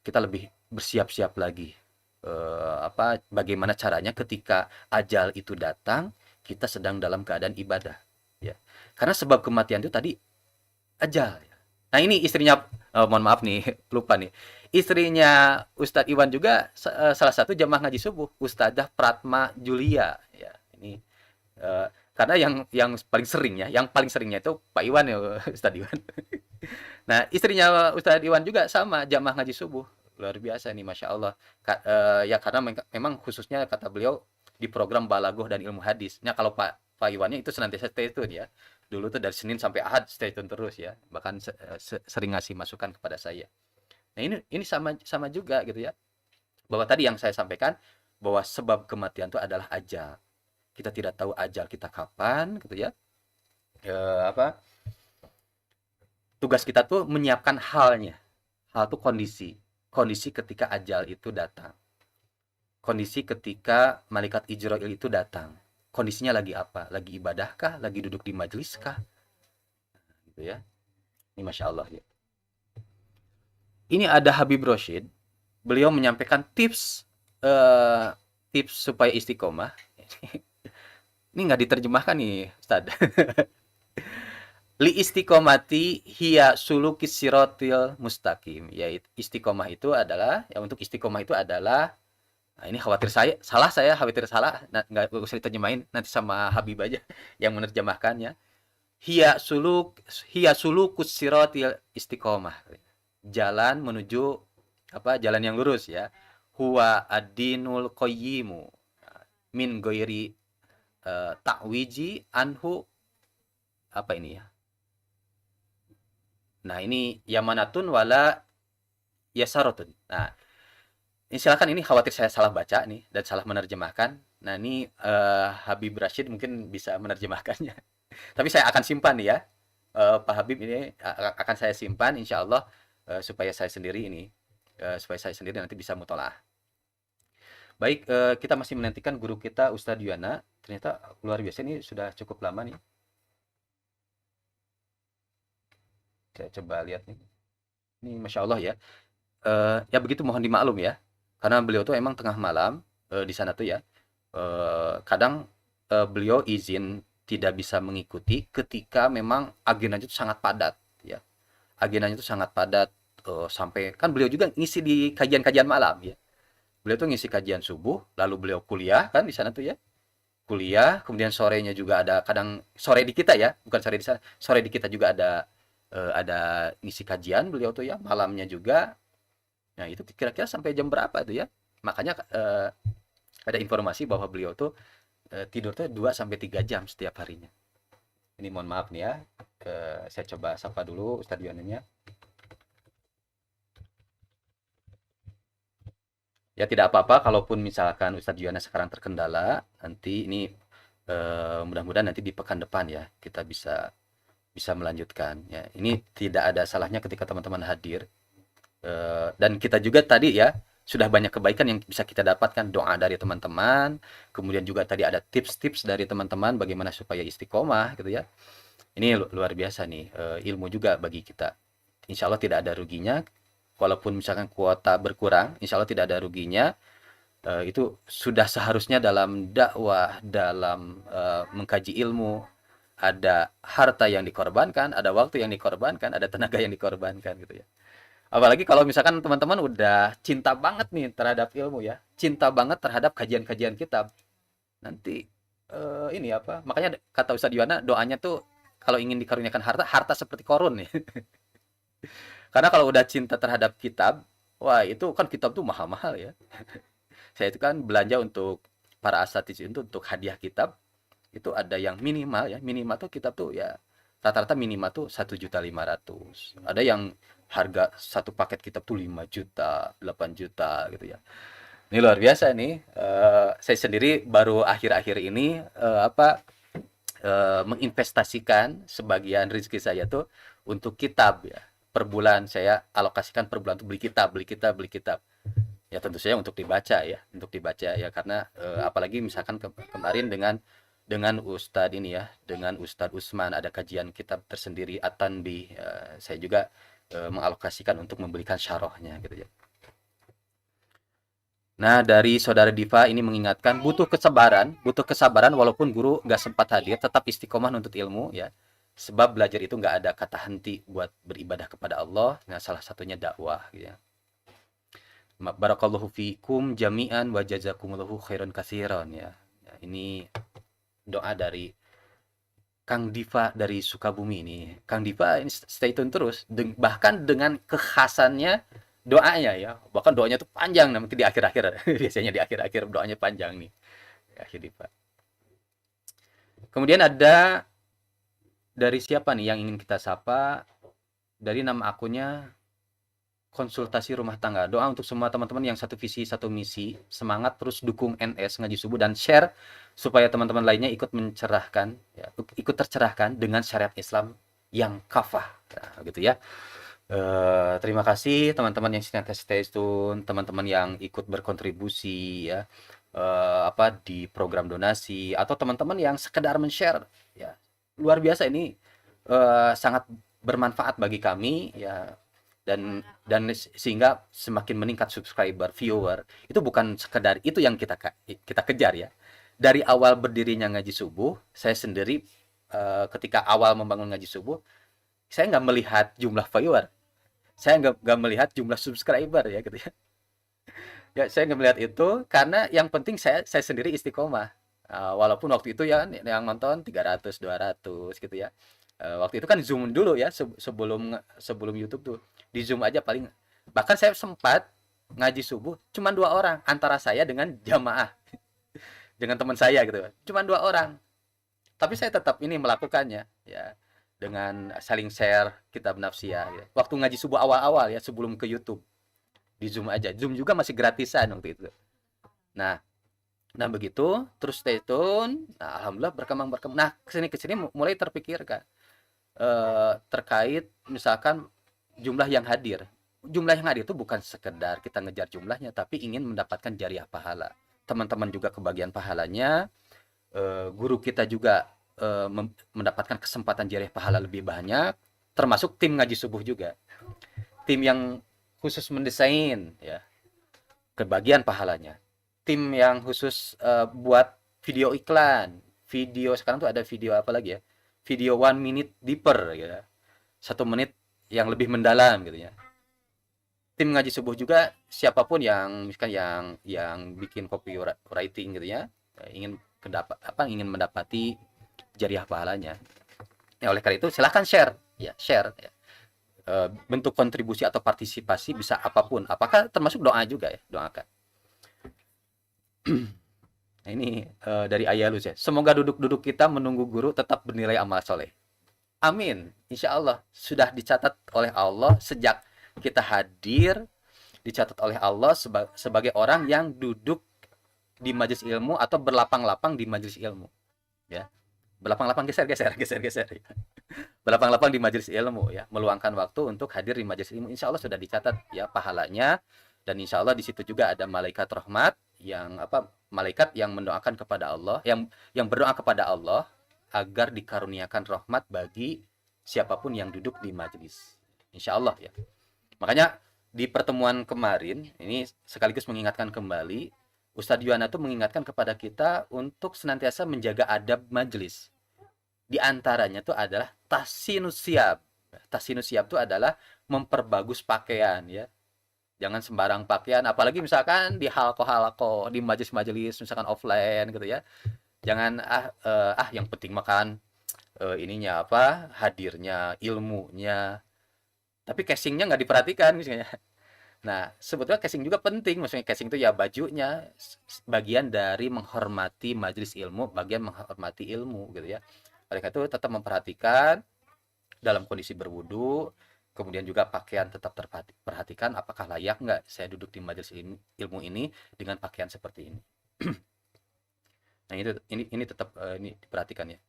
kita lebih bersiap-siap lagi. Apa bagaimana caranya ketika ajal itu datang kita sedang dalam keadaan ibadah ya. Karena sebab kematian itu tadi ajal ya. Nah, ini istrinya mohon maaf nih, lupa nih. Istrinya Ustadz Iwan juga salah satu jamaah ngaji subuh, Ustadzah Pratma Julia ya. Ini karena yang paling sering ya, yang paling seringnya itu Pak Iwan ya, Ustadz Iwan. Nah, istrinya Ustadz Iwan juga sama jamaah ngaji subuh. Luar biasa nih, Masya Allah. Ya karena memang khususnya kata beliau di program Balagoh dan Ilmu Hadis. Nah, kalau Pak Iwannya itu senantiasa stay tune ya. Dulu tuh dari Senin sampai Ahad stay tune terus ya. Bahkan sering ngasih masukan kepada saya. Nah, ini sama sama juga gitu ya. Bahwa tadi yang saya sampaikan bahwa sebab kematian itu adalah ajal. Kita tidak tahu ajal kita kapan gitu ya. Apa? Tugas kita tuh menyiapkan halnya. Hal itu kondisi. Kondisi ketika ajal itu datang. Kondisi ketika malaikat Ijrail itu datang. Kondisinya lagi apa? Lagi ibadahkah? Lagi duduk di majliskah? Gitu ya. Ini Masya Allah ya. Ini ada Habib Rashid. Beliau menyampaikan tips tips supaya istiqomah. Ini nggak diterjemahkan nih, Ustaz. Li istiqomati hiya sulukis sirotil mustaqim. Ya, istiqomah itu adalah, ya untuk istiqomah itu adalah, nah ini khawatir saya khawatir salah, nah, nggak usah diterjemahin, nanti sama Habib aja yang menerjemahkannya. Hiya sulukus sirotil istiqomah. Jalan menuju apa? Jalan yang lurus ya. Huwa ad-dinul qayyimu min ghairi ta'wiji anhu, apa ini ya? Nah, ini yamanatun wala yasarotun. Nah, ini silakan, ini khawatir saya salah baca nih dan salah menerjemahkan. Nah, ini Habib Rashid mungkin bisa menerjemahkannya. Tapi saya akan simpan nih ya. Pak Habib ini akan saya simpan insya Allah, supaya saya sendiri ini supaya saya sendiri nanti bisa mutolaah. Baik, kita masih menantikan guru kita Ustadz Yuana. Ternyata luar biasa, ini sudah cukup lama nih. Saya coba lihat nih. Ini Masya Allah ya. Ya begitu, mohon dimaklum ya. Karena beliau tuh emang tengah malam di sana tuh ya. Kadang beliau izin tidak bisa mengikuti ketika memang agendanya itu sangat padat ya. Agendanya itu sangat padat, sampai kan beliau juga ngisi di kajian-kajian malam ya. Beliau tuh ngisi kajian subuh, lalu beliau kuliah kan di sana tuh ya. Kuliah, kemudian sorenya juga ada, kadang sore di kita ya, bukan sore di sana. Sore di kita juga ada ngisi kajian beliau tuh ya, malamnya juga. Nah, itu kira-kira sampai jam berapa tuh ya? Makanya ada informasi bahwa beliau tuh tidur tuh 2 sampai 3 jam setiap harinya. Ini mohon maaf nih ya. Saya coba sapa dulu Ustadz Yuananya. Ya tidak apa-apa kalaupun misalkan Ustadz Yuana sekarang terkendala, nanti ini mudah-mudahan nanti di pekan depan ya kita bisa bisa melanjutkan ya. Ini tidak ada salahnya ketika teman-teman hadir. Dan kita juga tadi ya sudah banyak kebaikan yang bisa kita dapatkan, doa dari teman-teman, kemudian juga tadi ada tips-tips dari teman-teman bagaimana supaya istiqomah gitu ya. Ini luar biasa nih, ilmu juga bagi kita. Insya Allah tidak ada ruginya, walaupun misalkan kuota berkurang, insya Allah tidak ada ruginya. Itu sudah seharusnya dalam dakwah, dalam mengkaji ilmu, ada harta yang dikorbankan, ada waktu yang dikorbankan, ada tenaga yang dikorbankan gitu ya. Apalagi kalau misalkan teman-teman udah cinta banget nih terhadap ilmu ya, cinta banget terhadap kajian-kajian kitab. Nanti ini apa? Makanya kata Ustadz Yuwana, doanya tuh kalau ingin dikaruniakan harta, harta seperti korun nih. Karena kalau udah cinta terhadap kitab, wah itu kan kitab tuh mahal-mahal ya. Saya itu kan belanja untuk para asatiz itu untuk hadiah kitab, itu ada yang minimal ya, minimal tuh kitab tuh ya rata-rata minimal tuh 1.500.000. Ada yang harga satu paket kitab tuh 5 juta, 8 juta gitu ya. Ini luar biasa nih. Saya sendiri baru akhir-akhir ini menginvestasikan sebagian rezeki saya tuh untuk kitab ya. Per bulan saya alokasikan, per bulan tuh beli kitab, beli kitab, beli kitab. Ya tentu saja untuk dibaca ya, karena apalagi misalkan kemarin dengan Ustadz ini ya, dengan Ustadz Usman ada kajian kitab tersendiri At-Tanbih, saya juga mengalokasikan untuk membelikan syarahnya gitu ya. Nah, dari saudara Diva ini mengingatkan butuh kesabaran walaupun guru nggak sempat hadir, tetap istiqomah nuntut ilmu ya. Sebab belajar itu nggak ada kata henti buat beribadah kepada Allah. Nah, salah satunya dakwah ya. Barakallahu fikum jami'an wa jazakumullahu khairan katsiran ya. Ya, ini doa dari Kang Diva dari Sukabumi ini. Kang Diva ini stay tune terus, bahkan dengan kekhasannya doanya ya. Bahkan doanya tuh panjang, nanti di akhir-akhir. Biasanya di akhir-akhir doanya panjang nih. Akhir Diva. Kemudian ada dari siapa nih yang ingin kita sapa? Dari nama akunnya konsultasi rumah tangga. Doa untuk semua teman-teman yang satu visi, satu misi. Semangat terus dukung NS Ngaji Subuh dan share supaya teman-teman lainnya ikut mencerahkan, ya, ikut tercerahkan dengan syariat Islam yang kafah. Nah, gitu ya. Terima kasih teman-teman yang senantiasa stay tune, teman-teman yang ikut berkontribusi ya, di program donasi, atau teman-teman yang sekedar men-share ya. Luar biasa ini, sangat bermanfaat bagi kami ya, dan sehingga semakin meningkat subscriber, viewer. Itu bukan sekedar itu yang kita kejar ya. Dari awal berdirinya Ngaji Subuh, saya sendiri ketika awal membangun ngaji subuh, saya nggak melihat jumlah viewer, saya nggak melihat jumlah subscriber ya gitu ya. Ya saya nggak melihat itu karena yang penting saya sendiri istiqomah. Walaupun waktu itu ya yang nonton 300 200 gitu ya. Waktu itu kan Zoom dulu ya sebelum sebelum YouTube tuh. Di Zoom aja paling, bahkan saya sempat ngaji subuh cuma 2 orang antara saya dengan jamaah, dengan teman saya gitu. Cuma 2 orang. Tapi saya tetap ini melakukannya ya dengan saling share kitab nafsiyah ya. Waktu ngaji subuh awal-awal ya sebelum ke YouTube, di Zoom aja. Zoom juga masih gratisan waktu itu. Nah, nah begitu terus stay tune. Nah, alhamdulillah berkembang. Nah, kesini mulai terpikirkan terkait misalkan jumlah yang hadir. Jumlah yang hadir itu bukan sekedar kita ngejar jumlahnya, tapi ingin mendapatkan jariah pahala. Teman-teman juga kebagian pahalanya, guru kita juga mendapatkan kesempatan jariah pahala lebih banyak, termasuk tim ngaji subuh juga. Tim yang khusus mendesain ya, kebagian pahalanya. Tim yang khusus buat video iklan. Video sekarang tuh ada video apa lagi ya? Video 1 minute deeper gitu. 1 menit yang lebih mendalam gitu ya. Tim ngaji subuh juga siapapun yang misalkan yang bikin copywriting gitu ya, ingin ingin mendapati jariah pahalanya. Ya, oleh karena itu silahkan share ya. Bentuk kontribusi atau partisipasi bisa apapun, apakah termasuk doa juga ya, doakan. Nah ini dari Ayalus ya, semoga duduk-duduk kita menunggu guru tetap bernilai amal soleh. Amin, insya Allah sudah dicatat oleh Allah sejak kita hadir, dicatat oleh Allah sebagai orang yang duduk di majelis ilmu atau berlapang-lapang di majelis ilmu ya. Berlapang-lapang geser berlapang-lapang di majelis ilmu ya, meluangkan waktu untuk hadir di majelis ilmu, insya Allah sudah dicatat ya pahalanya. Dan insya Allah di situ juga ada malaikat rahmat yang malaikat yang mendoakan kepada Allah, yang berdoa kepada Allah agar dikaruniakan rahmat bagi siapapun yang duduk di majelis, insya Allah ya. Makanya di pertemuan kemarin ini sekaligus mengingatkan kembali, Ustadz Yuwana tuh mengingatkan kepada kita untuk senantiasa menjaga adab majelis. Di antaranya tuh adalah tahsinus siab. Tahsinus siab itu adalah memperbagus pakaian ya. Jangan sembarang pakaian, apalagi misalkan di halko-halko, di majelis-majelis misalkan offline gitu ya. Jangan yang penting makan ininya hadirnya, ilmunya. Tapi casingnya nggak diperhatikan misalnya. Nah, sebetulnya casing juga penting. Maksudnya casing itu ya bajunya bagian dari menghormati majelis ilmu, bagian menghormati ilmu gitu ya. Oleh karena itu tetap memperhatikan dalam kondisi berwudu, kemudian juga pakaian tetap terperhatikan apakah layak nggak saya duduk di majelis ilmu ini dengan pakaian seperti ini. Nah, ini tetap ini diperhatikan ya.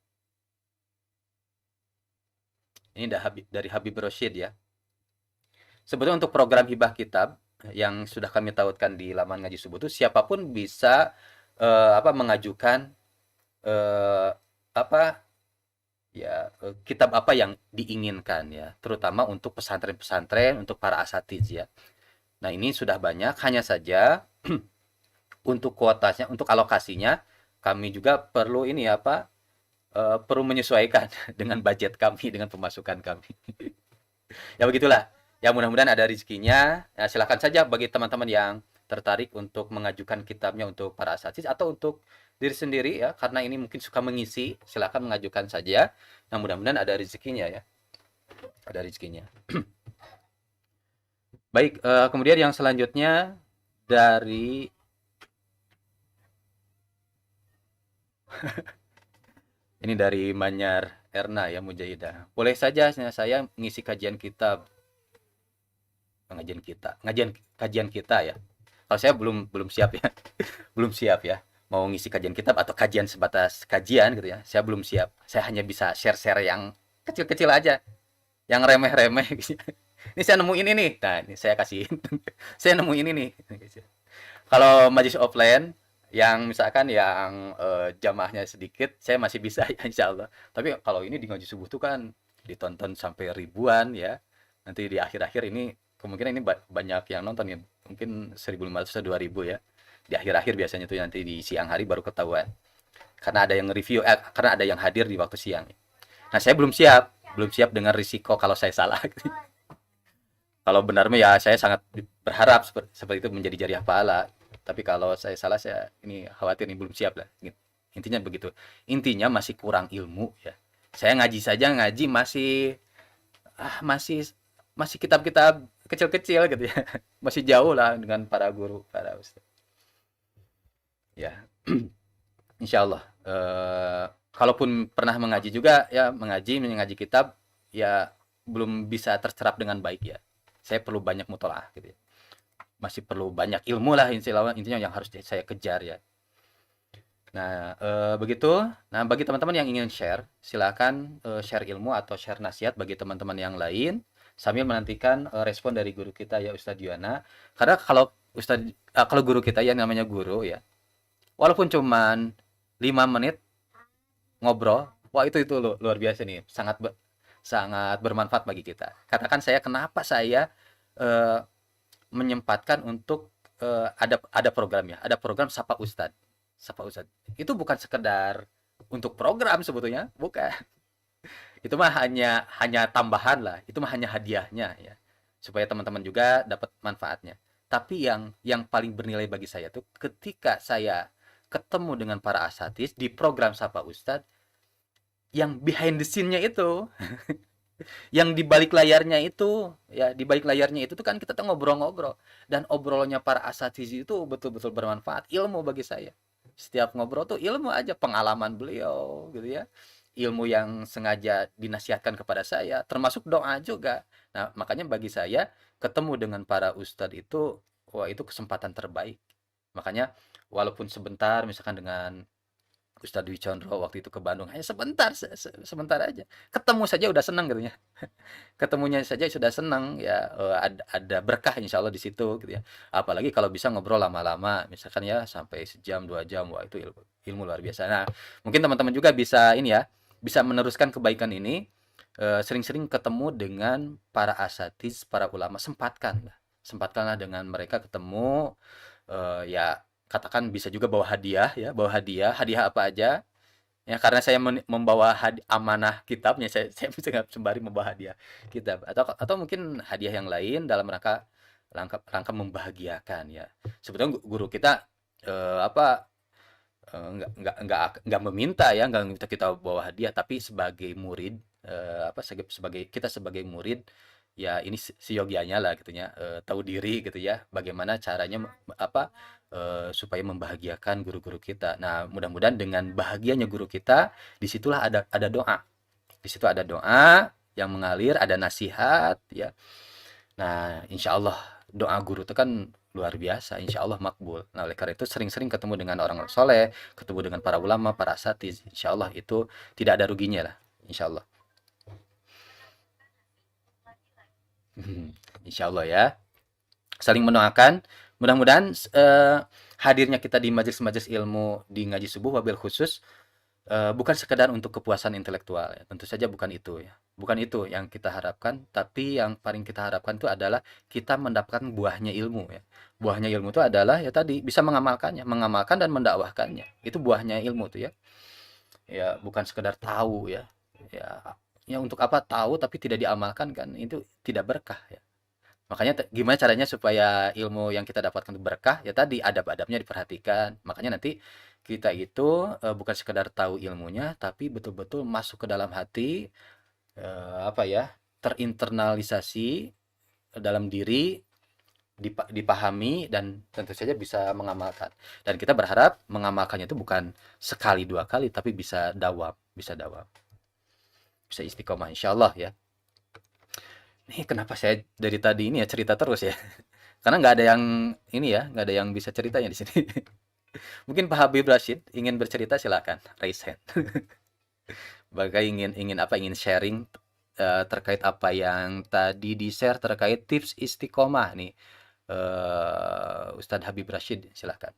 Ini dari Habib Rosyid ya. Sebetulnya untuk program hibah kitab yang sudah kami tautkan di laman ngaji subuh itu siapapun bisa mengajukan kitab apa yang diinginkan ya, terutama untuk pesantren-pesantren, untuk para asatiz ya. Nah, ini sudah banyak, hanya saja untuk kuotanya, untuk alokasinya kami juga perlu perlu menyesuaikan dengan budget kami, dengan pemasukan kami. Ya begitulah. Ya mudah-mudahan ada rezekinya. Ya, silakan saja bagi teman-teman yang tertarik untuk mengajukan kitabnya untuk para asatidz atau untuk diri sendiri ya, karena ini mungkin suka mengisi, silakan mengajukan saja. Nah, mudah-mudahan ada rezekinya ya. Ada rezekinya. Baik, kemudian yang selanjutnya dari ini dari Manyar Erna ya, Mujahidah. Boleh saja saya mengisi kajian kitab. Kajian kita ya. Kalau saya belum siap ya. Belum siap ya. Mau ngisi kajian kitab atau kajian sebatas kajian gitu ya. Saya belum siap. Saya hanya bisa share-share yang kecil-kecil aja. Yang remeh-remeh gitu. Ini saya nemu ini nih. Nah, ini saya kasihin. Saya nemu ini nih. Kalau majelis offline yang misalkan yang jamaahnya sedikit, saya masih bisa ya insya Allah. Tapi kalau ini di ngaji subuh tuh kan ditonton sampai ribuan ya. Nanti di akhir-akhir ini kemungkinan ini banyak yang nonton ya, mungkin 1.500 atau 2.000 ya. Di akhir-akhir biasanya tuh nanti di siang hari baru ketahuan. Karena ada yang review, karena ada yang hadir di waktu siang. Nah, saya belum siap dengan risiko kalau saya salah. Kalau benar mah ya saya sangat berharap seperti itu menjadi jariah pahala. Tapi kalau saya salah, saya ini khawatir nih belum siap lah. Intinya begitu. Intinya masih kurang ilmu ya. Saya ngaji saja ngaji masih masih masih kitab-kitab kecil-kecil gitu ya. Masih jauh lah dengan para guru, para ustaz. Ya, insya Allah. Kalaupun pernah mengaji juga ya mengaji kitab ya belum bisa terserap dengan baik ya. Saya perlu banyak mutolaah gitu ya. Masih perlu banyak ilmu lah intinya yang harus saya kejar ya. Nah, begitu. Nah, bagi teman-teman yang ingin share, silakan share ilmu atau share nasihat bagi teman-teman yang lain sambil menantikan respon dari guru kita ya Ustadz Yuana. Karena kalau guru kita ya namanya guru ya, walaupun cuman 5 menit ngobrol, wah itu luar biasa nih, sangat bermanfaat bagi kita. Katakan saya kenapa saya eh, menyempatkan untuk ada programnya, ada program Sapa Ustadz. Sapa Ustadz. Itu bukan sekedar untuk program sebetulnya, bukan. Itu mah hanya tambahan lah, itu mah hanya hadiahnya ya. Supaya teman-teman juga dapat manfaatnya. Tapi yang paling bernilai bagi saya tuh ketika saya ketemu dengan para asatidz di program Sapa Ustadz yang behind the scene-nya itu, yang di balik layarnya itu, ya di balik layarnya itu tuh kan kita tuh ngobrol-ngobrol dan obrolannya para asatidz itu betul-betul bermanfaat, ilmu bagi saya. Setiap ngobrol tuh ilmu aja, pengalaman beliau gitu ya. Ilmu yang sengaja dinasihatkan kepada saya, termasuk doa juga. Nah, makanya bagi saya ketemu dengan para ustadz itu wah itu kesempatan terbaik. Makanya walaupun sebentar misalkan dengan Ustadz Dwi Condro waktu itu ke Bandung hanya sebentar sebentar aja ketemu saja udah senang gitu ya, ketemunya saja sudah senang ya, ada berkah insya Allah di situ gitu ya, apalagi kalau bisa ngobrol lama-lama misalkan ya sampai sejam 2 jam, wah itu ilmu luar biasa. Nah mungkin teman-teman juga bisa ini ya, bisa meneruskan kebaikan ini, sering-sering ketemu dengan para asatidz, para ulama, sempatkanlah dengan mereka ketemu, ya katakan bisa juga bawa hadiah ya, bawa hadiah, hadiah apa aja. Ya karena saya membawa amanah kitabnya, saya bisa nggak sembari membawa hadiah kitab atau mungkin hadiah yang lain dalam rangka rangka membahagiakan ya. Sebetulnya guru kita apa nggak meminta ya, nggak minta kita bawa hadiah, tapi sebagai murid apa sebagai kita sebagai murid ya ini seyogianya lah gitu ya, tahu diri gitu ya, bagaimana caranya apa supaya membahagiakan guru-guru kita. Nah, mudah-mudahan dengan bahagianya guru kita, disitulah ada doa. Di situ ada doa yang mengalir, ada nasihat ya. Nah, insya Allah doa guru itu kan luar biasa, insya Allah makbul. Nah, oleh karena itu sering-sering ketemu dengan orang soleh, ketemu dengan para ulama, para asatiz, insya Allah itu tidak ada ruginya lah, insya Allah. Insya Allah ya. Saling mendoakan. Mudah-mudahan hadirnya kita di majelis-majelis ilmu di ngaji subuh wabil khusus bukan sekedar untuk kepuasan intelektual ya. Tentu saja bukan itu ya. Bukan itu yang kita harapkan, tapi yang paling kita harapkan itu adalah kita mendapatkan buahnya ilmu ya. Buahnya ilmu itu adalah ya tadi bisa mengamalkannya, mengamalkan dan mendakwahkannya. Itu buahnya ilmu tuh ya. Ya, bukan sekedar tahu ya. Ya, ya untuk apa tahu tapi tidak diamalkan kan itu tidak berkah ya. Makanya gimana caranya supaya ilmu yang kita dapatkan itu berkah? Ya tadi adab-adabnya diperhatikan. Makanya nanti kita itu bukan sekedar tahu ilmunya, tapi betul-betul masuk ke dalam hati, apa ya, terinternalisasi dalam diri, dipahami dan tentu saja bisa mengamalkan. Dan kita berharap mengamalkannya itu bukan sekali dua kali, tapi bisa dawam, bisa istiqomah, insya Allah ya. Nih kenapa saya dari tadi ini ya cerita terus ya? Karena nggak ada yang ini ya, nggak ada yang bisa ceritanya di sini. Mungkin Pak Habib Rashid ingin bercerita silakan, raise hand. Bagai ingin apa? Ingin sharing terkait apa yang tadi di-share terkait tips istiqomah nih. Ustadz Habib Rashid silakan.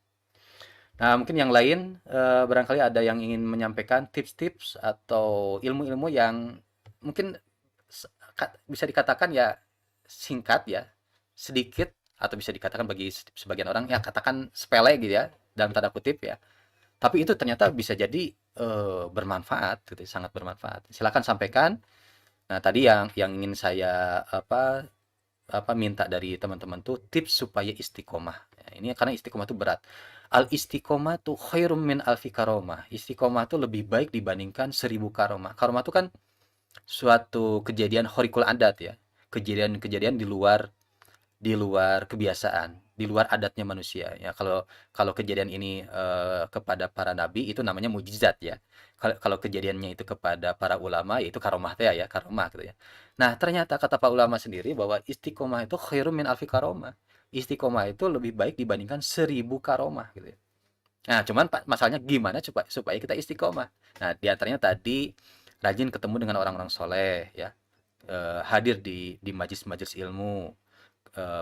Nah, mungkin yang lain barangkali ada yang ingin menyampaikan tips-tips atau ilmu-ilmu yang mungkin bisa dikatakan ya singkat ya, sedikit atau bisa dikatakan bagi sebagian orang ya katakan sepele gitu ya dalam tanda kutip ya. Tapi itu ternyata bisa jadi bermanfaat gitu, sangat bermanfaat. Silakan sampaikan. Nah, tadi yang ingin saya minta dari teman-teman tuh tips supaya istiqomah. Ya, ini karena istiqomah itu berat. Al istiqomah tuh khairum min alfi karomah. Istiqomah tuh lebih baik dibandingkan 1000 karomah. Karomah itu kan suatu kejadian khorikul adat ya. Kejadian-kejadian di luar kebiasaan, di luar adatnya manusia ya. Kalau kalau kejadian ini kepada para nabi itu namanya mukjizat ya. Kalau kejadiannya itu kepada para ulama yaitu karomah ya, karomah gitu ya. Nah, ternyata kata Pak ulama sendiri bahwa istiqomah itu khairum min alfi karomah. Istiqomah itu lebih baik dibandingkan 1000 karomah gitu ya. Nah, cuman Pak masalahnya gimana supaya supaya kita istiqomah. Nah, di antaranya tadi rajin ketemu dengan orang-orang soleh ya. Hadir di majelis-majelis ilmu,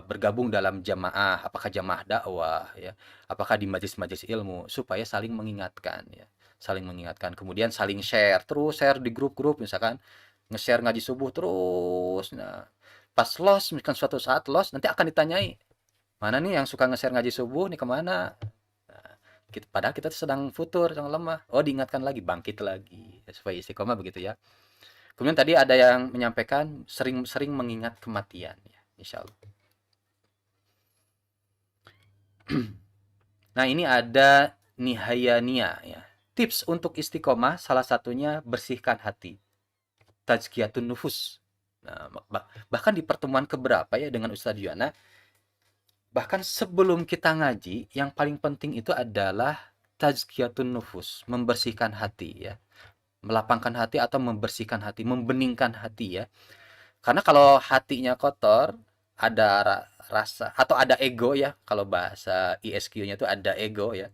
bergabung dalam jamaah, apakah jamaah dakwah ya, apakah di majelis-majelis ilmu supaya saling mengingatkan ya, saling mengingatkan. Kemudian saling share, terus share di grup-grup misalkan nge-share ngaji subuh terus. Nah, pas los misalkan suatu saat los nanti akan ditanyai, "Mana nih yang suka nge-share ngaji subuh nih kemana?" Nah, padahal kita sedang futur, sedang lemah. Oh, diingatkan lagi, bangkit lagi. Ya, supaya istiqomah begitu ya. Kemudian tadi ada yang menyampaikan sering-sering mengingat kematian ya, insya Allah. Nah, ini ada Nihayania ya. Tips untuk istiqomah salah satunya bersihkan hati. Tazkiyatun nufus. Nah, bahkan di pertemuan keberapa ya dengan Ustadz Yuana, bahkan sebelum kita ngaji, yang paling penting itu adalah tazkiyatun nufus, membersihkan hati ya. Melapangkan hati atau membersihkan hati, membeningkan hati ya. Karena kalau hatinya kotor, ada rasa atau ada ego ya. Kalau bahasa ISQ-nya itu ada ego ya.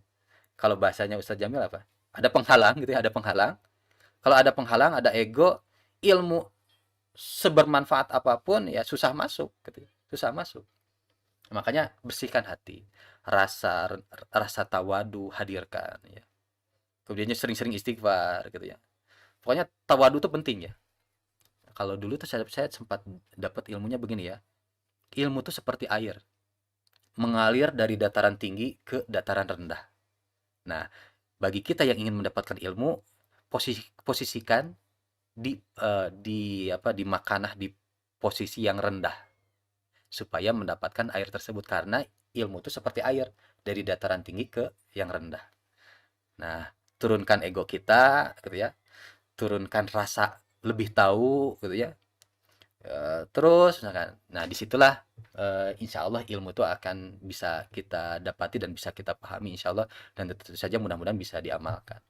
Kalau bahasanya Ustadz Jamil apa? Ada penghalang gitu ya, ada penghalang. Kalau ada penghalang, ada ego, ilmu sebermanfaat apapun ya susah masuk gitu. Susah masuk. Makanya bersihkan hati. Rasa rasa tawadu hadirkan ya. Kemudian sering-sering istighfar gitu ya. Pokoknya tawadu itu penting ya. Kalau dulu tuh saya sempat dapat ilmunya begini ya. Ilmu itu seperti air, mengalir dari dataran tinggi ke dataran rendah. Nah, bagi kita yang ingin mendapatkan ilmu, posisikan di makanah di posisi yang rendah supaya mendapatkan air tersebut karena ilmu itu seperti air dari dataran tinggi ke yang rendah. Nah, turunkan ego kita gitu ya. Turunkan rasa lebih tahu gitu ya. Terus misalkan, nah disitulah insya Allah ilmu itu akan bisa kita dapati dan bisa kita pahami insya Allah dan tentu saja mudah-mudahan bisa diamalkan.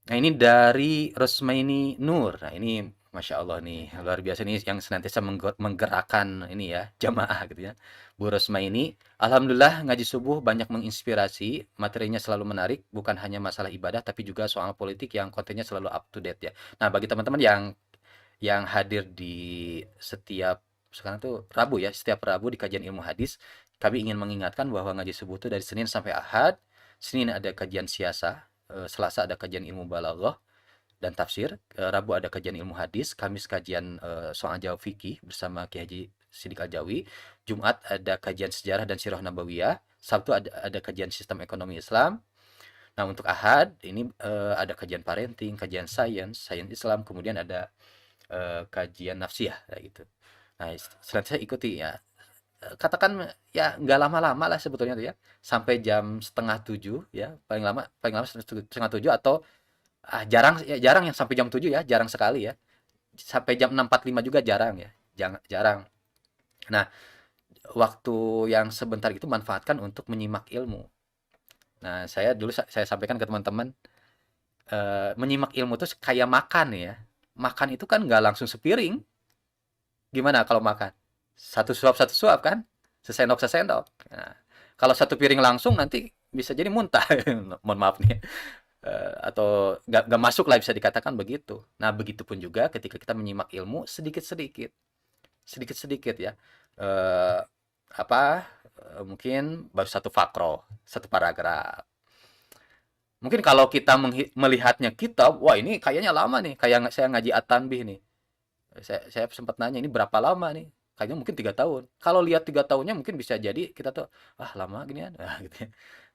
Nah ini dari Rosmaini Nur. Nah ini Masya Allah nih luar biasa nih yang senantiasa menggerakkan ini ya jamaah gitu ya. Bu Rosmaini, Alhamdulillah ngaji subuh banyak menginspirasi, materinya selalu menarik, bukan hanya masalah ibadah tapi juga soal politik yang kontennya selalu up to date ya. Nah bagi teman-teman yang hadir di setiap sekarang tuh Rabu ya, setiap Rabu di kajian ilmu hadis, kami ingin mengingatkan bahwa ngaji subuh itu dari Senin sampai Ahad. Senin ada kajian siasah, Selasa ada kajian ilmu balaghah dan tafsir, Rabu ada kajian ilmu hadis, Kamis kajian soal jawab fikih bersama Ki Haji Sidik Aljawi, Jumat ada kajian sejarah dan sirah nabawiyah, Sabtu ada kajian sistem ekonomi Islam. Nah, untuk Ahad ini ada kajian parenting, kajian sains Islam, kemudian ada kajian nafsiyah kayak gitu. Nah, selain saya ikuti ya, katakan ya nggak lama-lama lah sebetulnya tuh ya, sampai jam setengah tujuh ya, paling lama setengah tujuh atau jarang ya, jarang yang sampai jam 7 ya, jarang sekali ya. Sampai jam 6.45 juga jarang ya, jarang. Nah, waktu yang sebentar itu manfaatkan untuk menyimak ilmu. Nah, saya dulu saya sampaikan ke teman-teman, menyimak ilmu itu kayak makan ya. Makan itu kan nggak langsung sepiring. Gimana kalau makan? Satu suap kan? Sesendok. Nah, kalau satu piring langsung nanti bisa jadi muntah. Mohon maaf nih. Atau nggak masuk lah bisa dikatakan begitu. Nah, begitupun juga ketika kita menyimak ilmu sedikit-sedikit ya. Eh, mungkin baru satu fakro, satu paragraf. Mungkin kalau kita melihatnya kitab, wah ini kayaknya lama nih, kayak saya ngaji At-Tanbih nih. Saya sempat nanya ini berapa lama nih? Kayaknya mungkin 3 tahun. Kalau lihat 3 tahunnya mungkin bisa jadi kita tuh lama gini kan. Nah, gitu ya.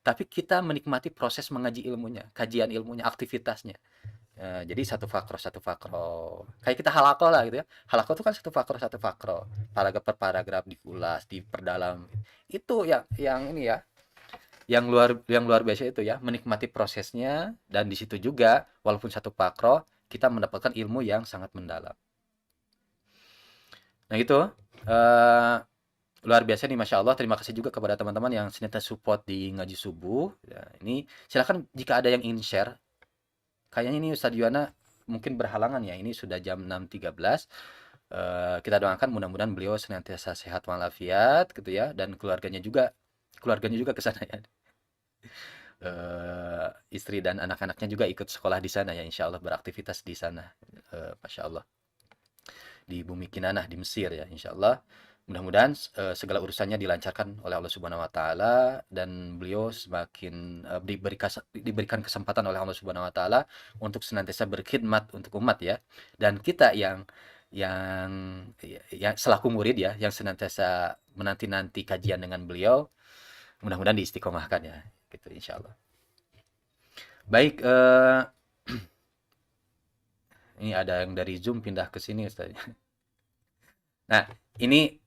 tapi kita menikmati proses mengaji ilmunya, kajian ilmunya, aktivitasnya. Jadi satu fakro. Kayak kita halaqah lah gitu ya. Halaqah itu kan satu fakro. Paragraf per paragraf diulas, diperdalam. Itu yang ini ya, yang luar biasa itu ya, menikmati prosesnya dan di situ juga walaupun satu fakro kita mendapatkan ilmu yang sangat mendalam. Nah itu eh, luar biasa nih, Masya Allah. Terima kasih juga kepada teman-teman yang senantiasa support di ngaji subuh. Ya, ini silakan jika ada yang ingin share. Kayaknya ini Ustadz Yuwana mungkin berhalangan ya. Ini sudah jam 6.13. Kita doakan mudah-mudahan beliau senantiasa sehat walafiat gitu ya, dan keluarganya juga ke sana ya. Istri dan anak-anaknya juga ikut sekolah di sana ya, insya Allah beraktivitas di sana. Masya Allah, di bumi Kinanah di Mesir ya, insya Allah. Mudah-mudahan segala urusannya dilancarkan oleh Allah Subhanahu Wa Taala, dan beliau semakin diberikan kesempatan oleh Allah Subhanahu Wa Taala untuk senantiasa berkhidmat untuk umat ya. Dan kita yang yang selaku murid ya, yang senantiasa menanti-nanti kajian dengan beliau, mudah-mudahan diistiqomahkan ya, gitu insya Allah. Baik, ini ada yang dari Zoom pindah ke sini Ustaz. Nah, ini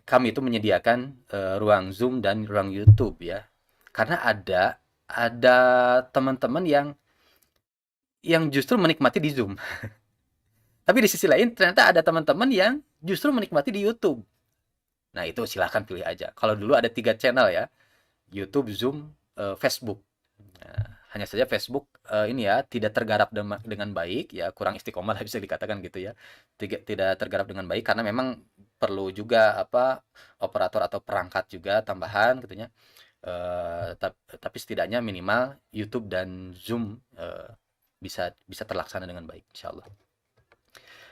kami itu menyediakan ruang Zoom dan ruang YouTube ya. Karena ada teman-teman yang justru menikmati di Zoom. Tapi di sisi lain ternyata ada teman-teman yang justru menikmati di YouTube. Nah, itu silahkan pilih aja. Kalau dulu ada 3 channel ya, YouTube, Zoom, Facebook. Nah, hanya saja Facebook ini ya tidak tergarap dengan baik ya, kurang istiqomah lah bisa dikatakan gitu ya. Tidak tergarap dengan baik karena memang perlu juga operator atau perangkat juga tambahan gitu ya. Tapi setidaknya minimal YouTube dan Zoom bisa terlaksana dengan baik insyaallah.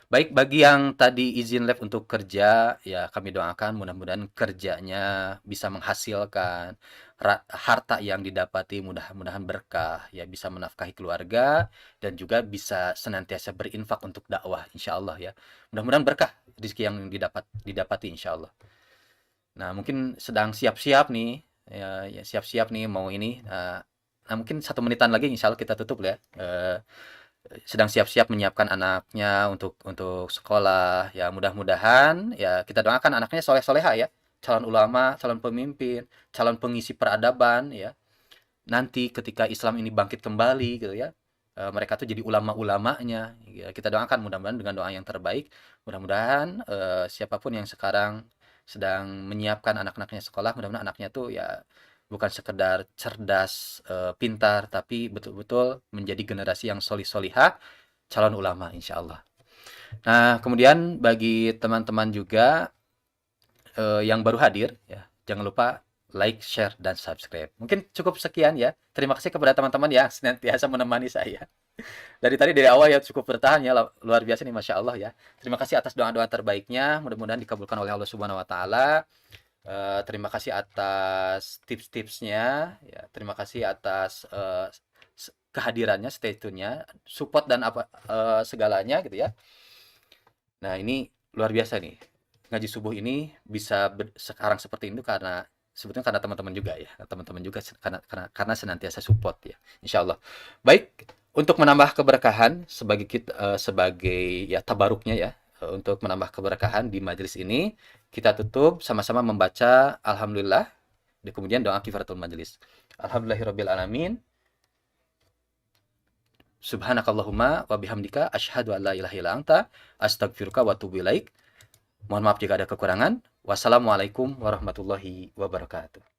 Baik, bagi yang tadi izin live untuk kerja, ya kami doakan mudah-mudahan kerjanya bisa menghasilkan harta yang didapati, mudah-mudahan berkah, ya bisa menafkahi keluarga dan juga bisa senantiasa berinfak untuk dakwah, insya Allah ya. Mudah-mudahan berkah rezeki yang didapati insya Allah. Nah, mungkin sedang siap-siap nih, ya siap-siap nih mau ini. Nah, mungkin 1 menitan lagi insya Allah kita tutup ya. Sedang siap-siap menyiapkan anaknya untuk sekolah ya, mudah-mudahan ya kita doakan anaknya soleh-soleha ya, calon ulama, calon pemimpin, calon pengisi peradaban ya, nanti ketika Islam ini bangkit kembali gitu ya, mereka tuh jadi ulama-ulamanya ya. Kita doakan mudah-mudahan dengan doa yang terbaik, mudah-mudahan siapapun yang sekarang sedang menyiapkan anak-anaknya sekolah, mudah-mudahan anaknya tuh ya bukan sekedar cerdas, pintar, tapi betul-betul menjadi generasi yang solih-solihah, calon ulama insya Allah. Nah, kemudian bagi teman-teman juga yang baru hadir, ya jangan lupa like, share, dan subscribe. Mungkin cukup sekian ya. Terima kasih kepada teman-teman yang senantiasa menemani saya. Dari awal ya cukup bertahan ya, luar biasa nih Masya Allah ya. Terima kasih atas doa-doa terbaiknya, mudah-mudahan dikabulkan oleh Allah Subhanahu Wa Taala. Terima kasih atas tips-tipsnya ya, terima kasih atas kehadirannya, stay tune-nya, support dan segalanya gitu ya. Nah, ini luar biasa nih. Ngaji subuh ini bisa sekarang seperti ini karena sebetulnya karena teman-teman juga ya. Teman-teman juga karena senantiasa support ya. Insya Allah. Baik, untuk menambah keberkahan sebagai ya tabaruknya ya, untuk menambah keberkahan di majelis ini, kita tutup sama-sama membaca Alhamdulillah, dan kemudian doa kifaratul majelis. Alhamdulillahirabbil alamin. Subhanakallahumma wa bihamdika asyhadu an la ilaha illa anta astaghfiruka wa atubu ilaik. Mohon maaf jika ada kekurangan. Wassalamualaikum warahmatullahi wabarakatuh.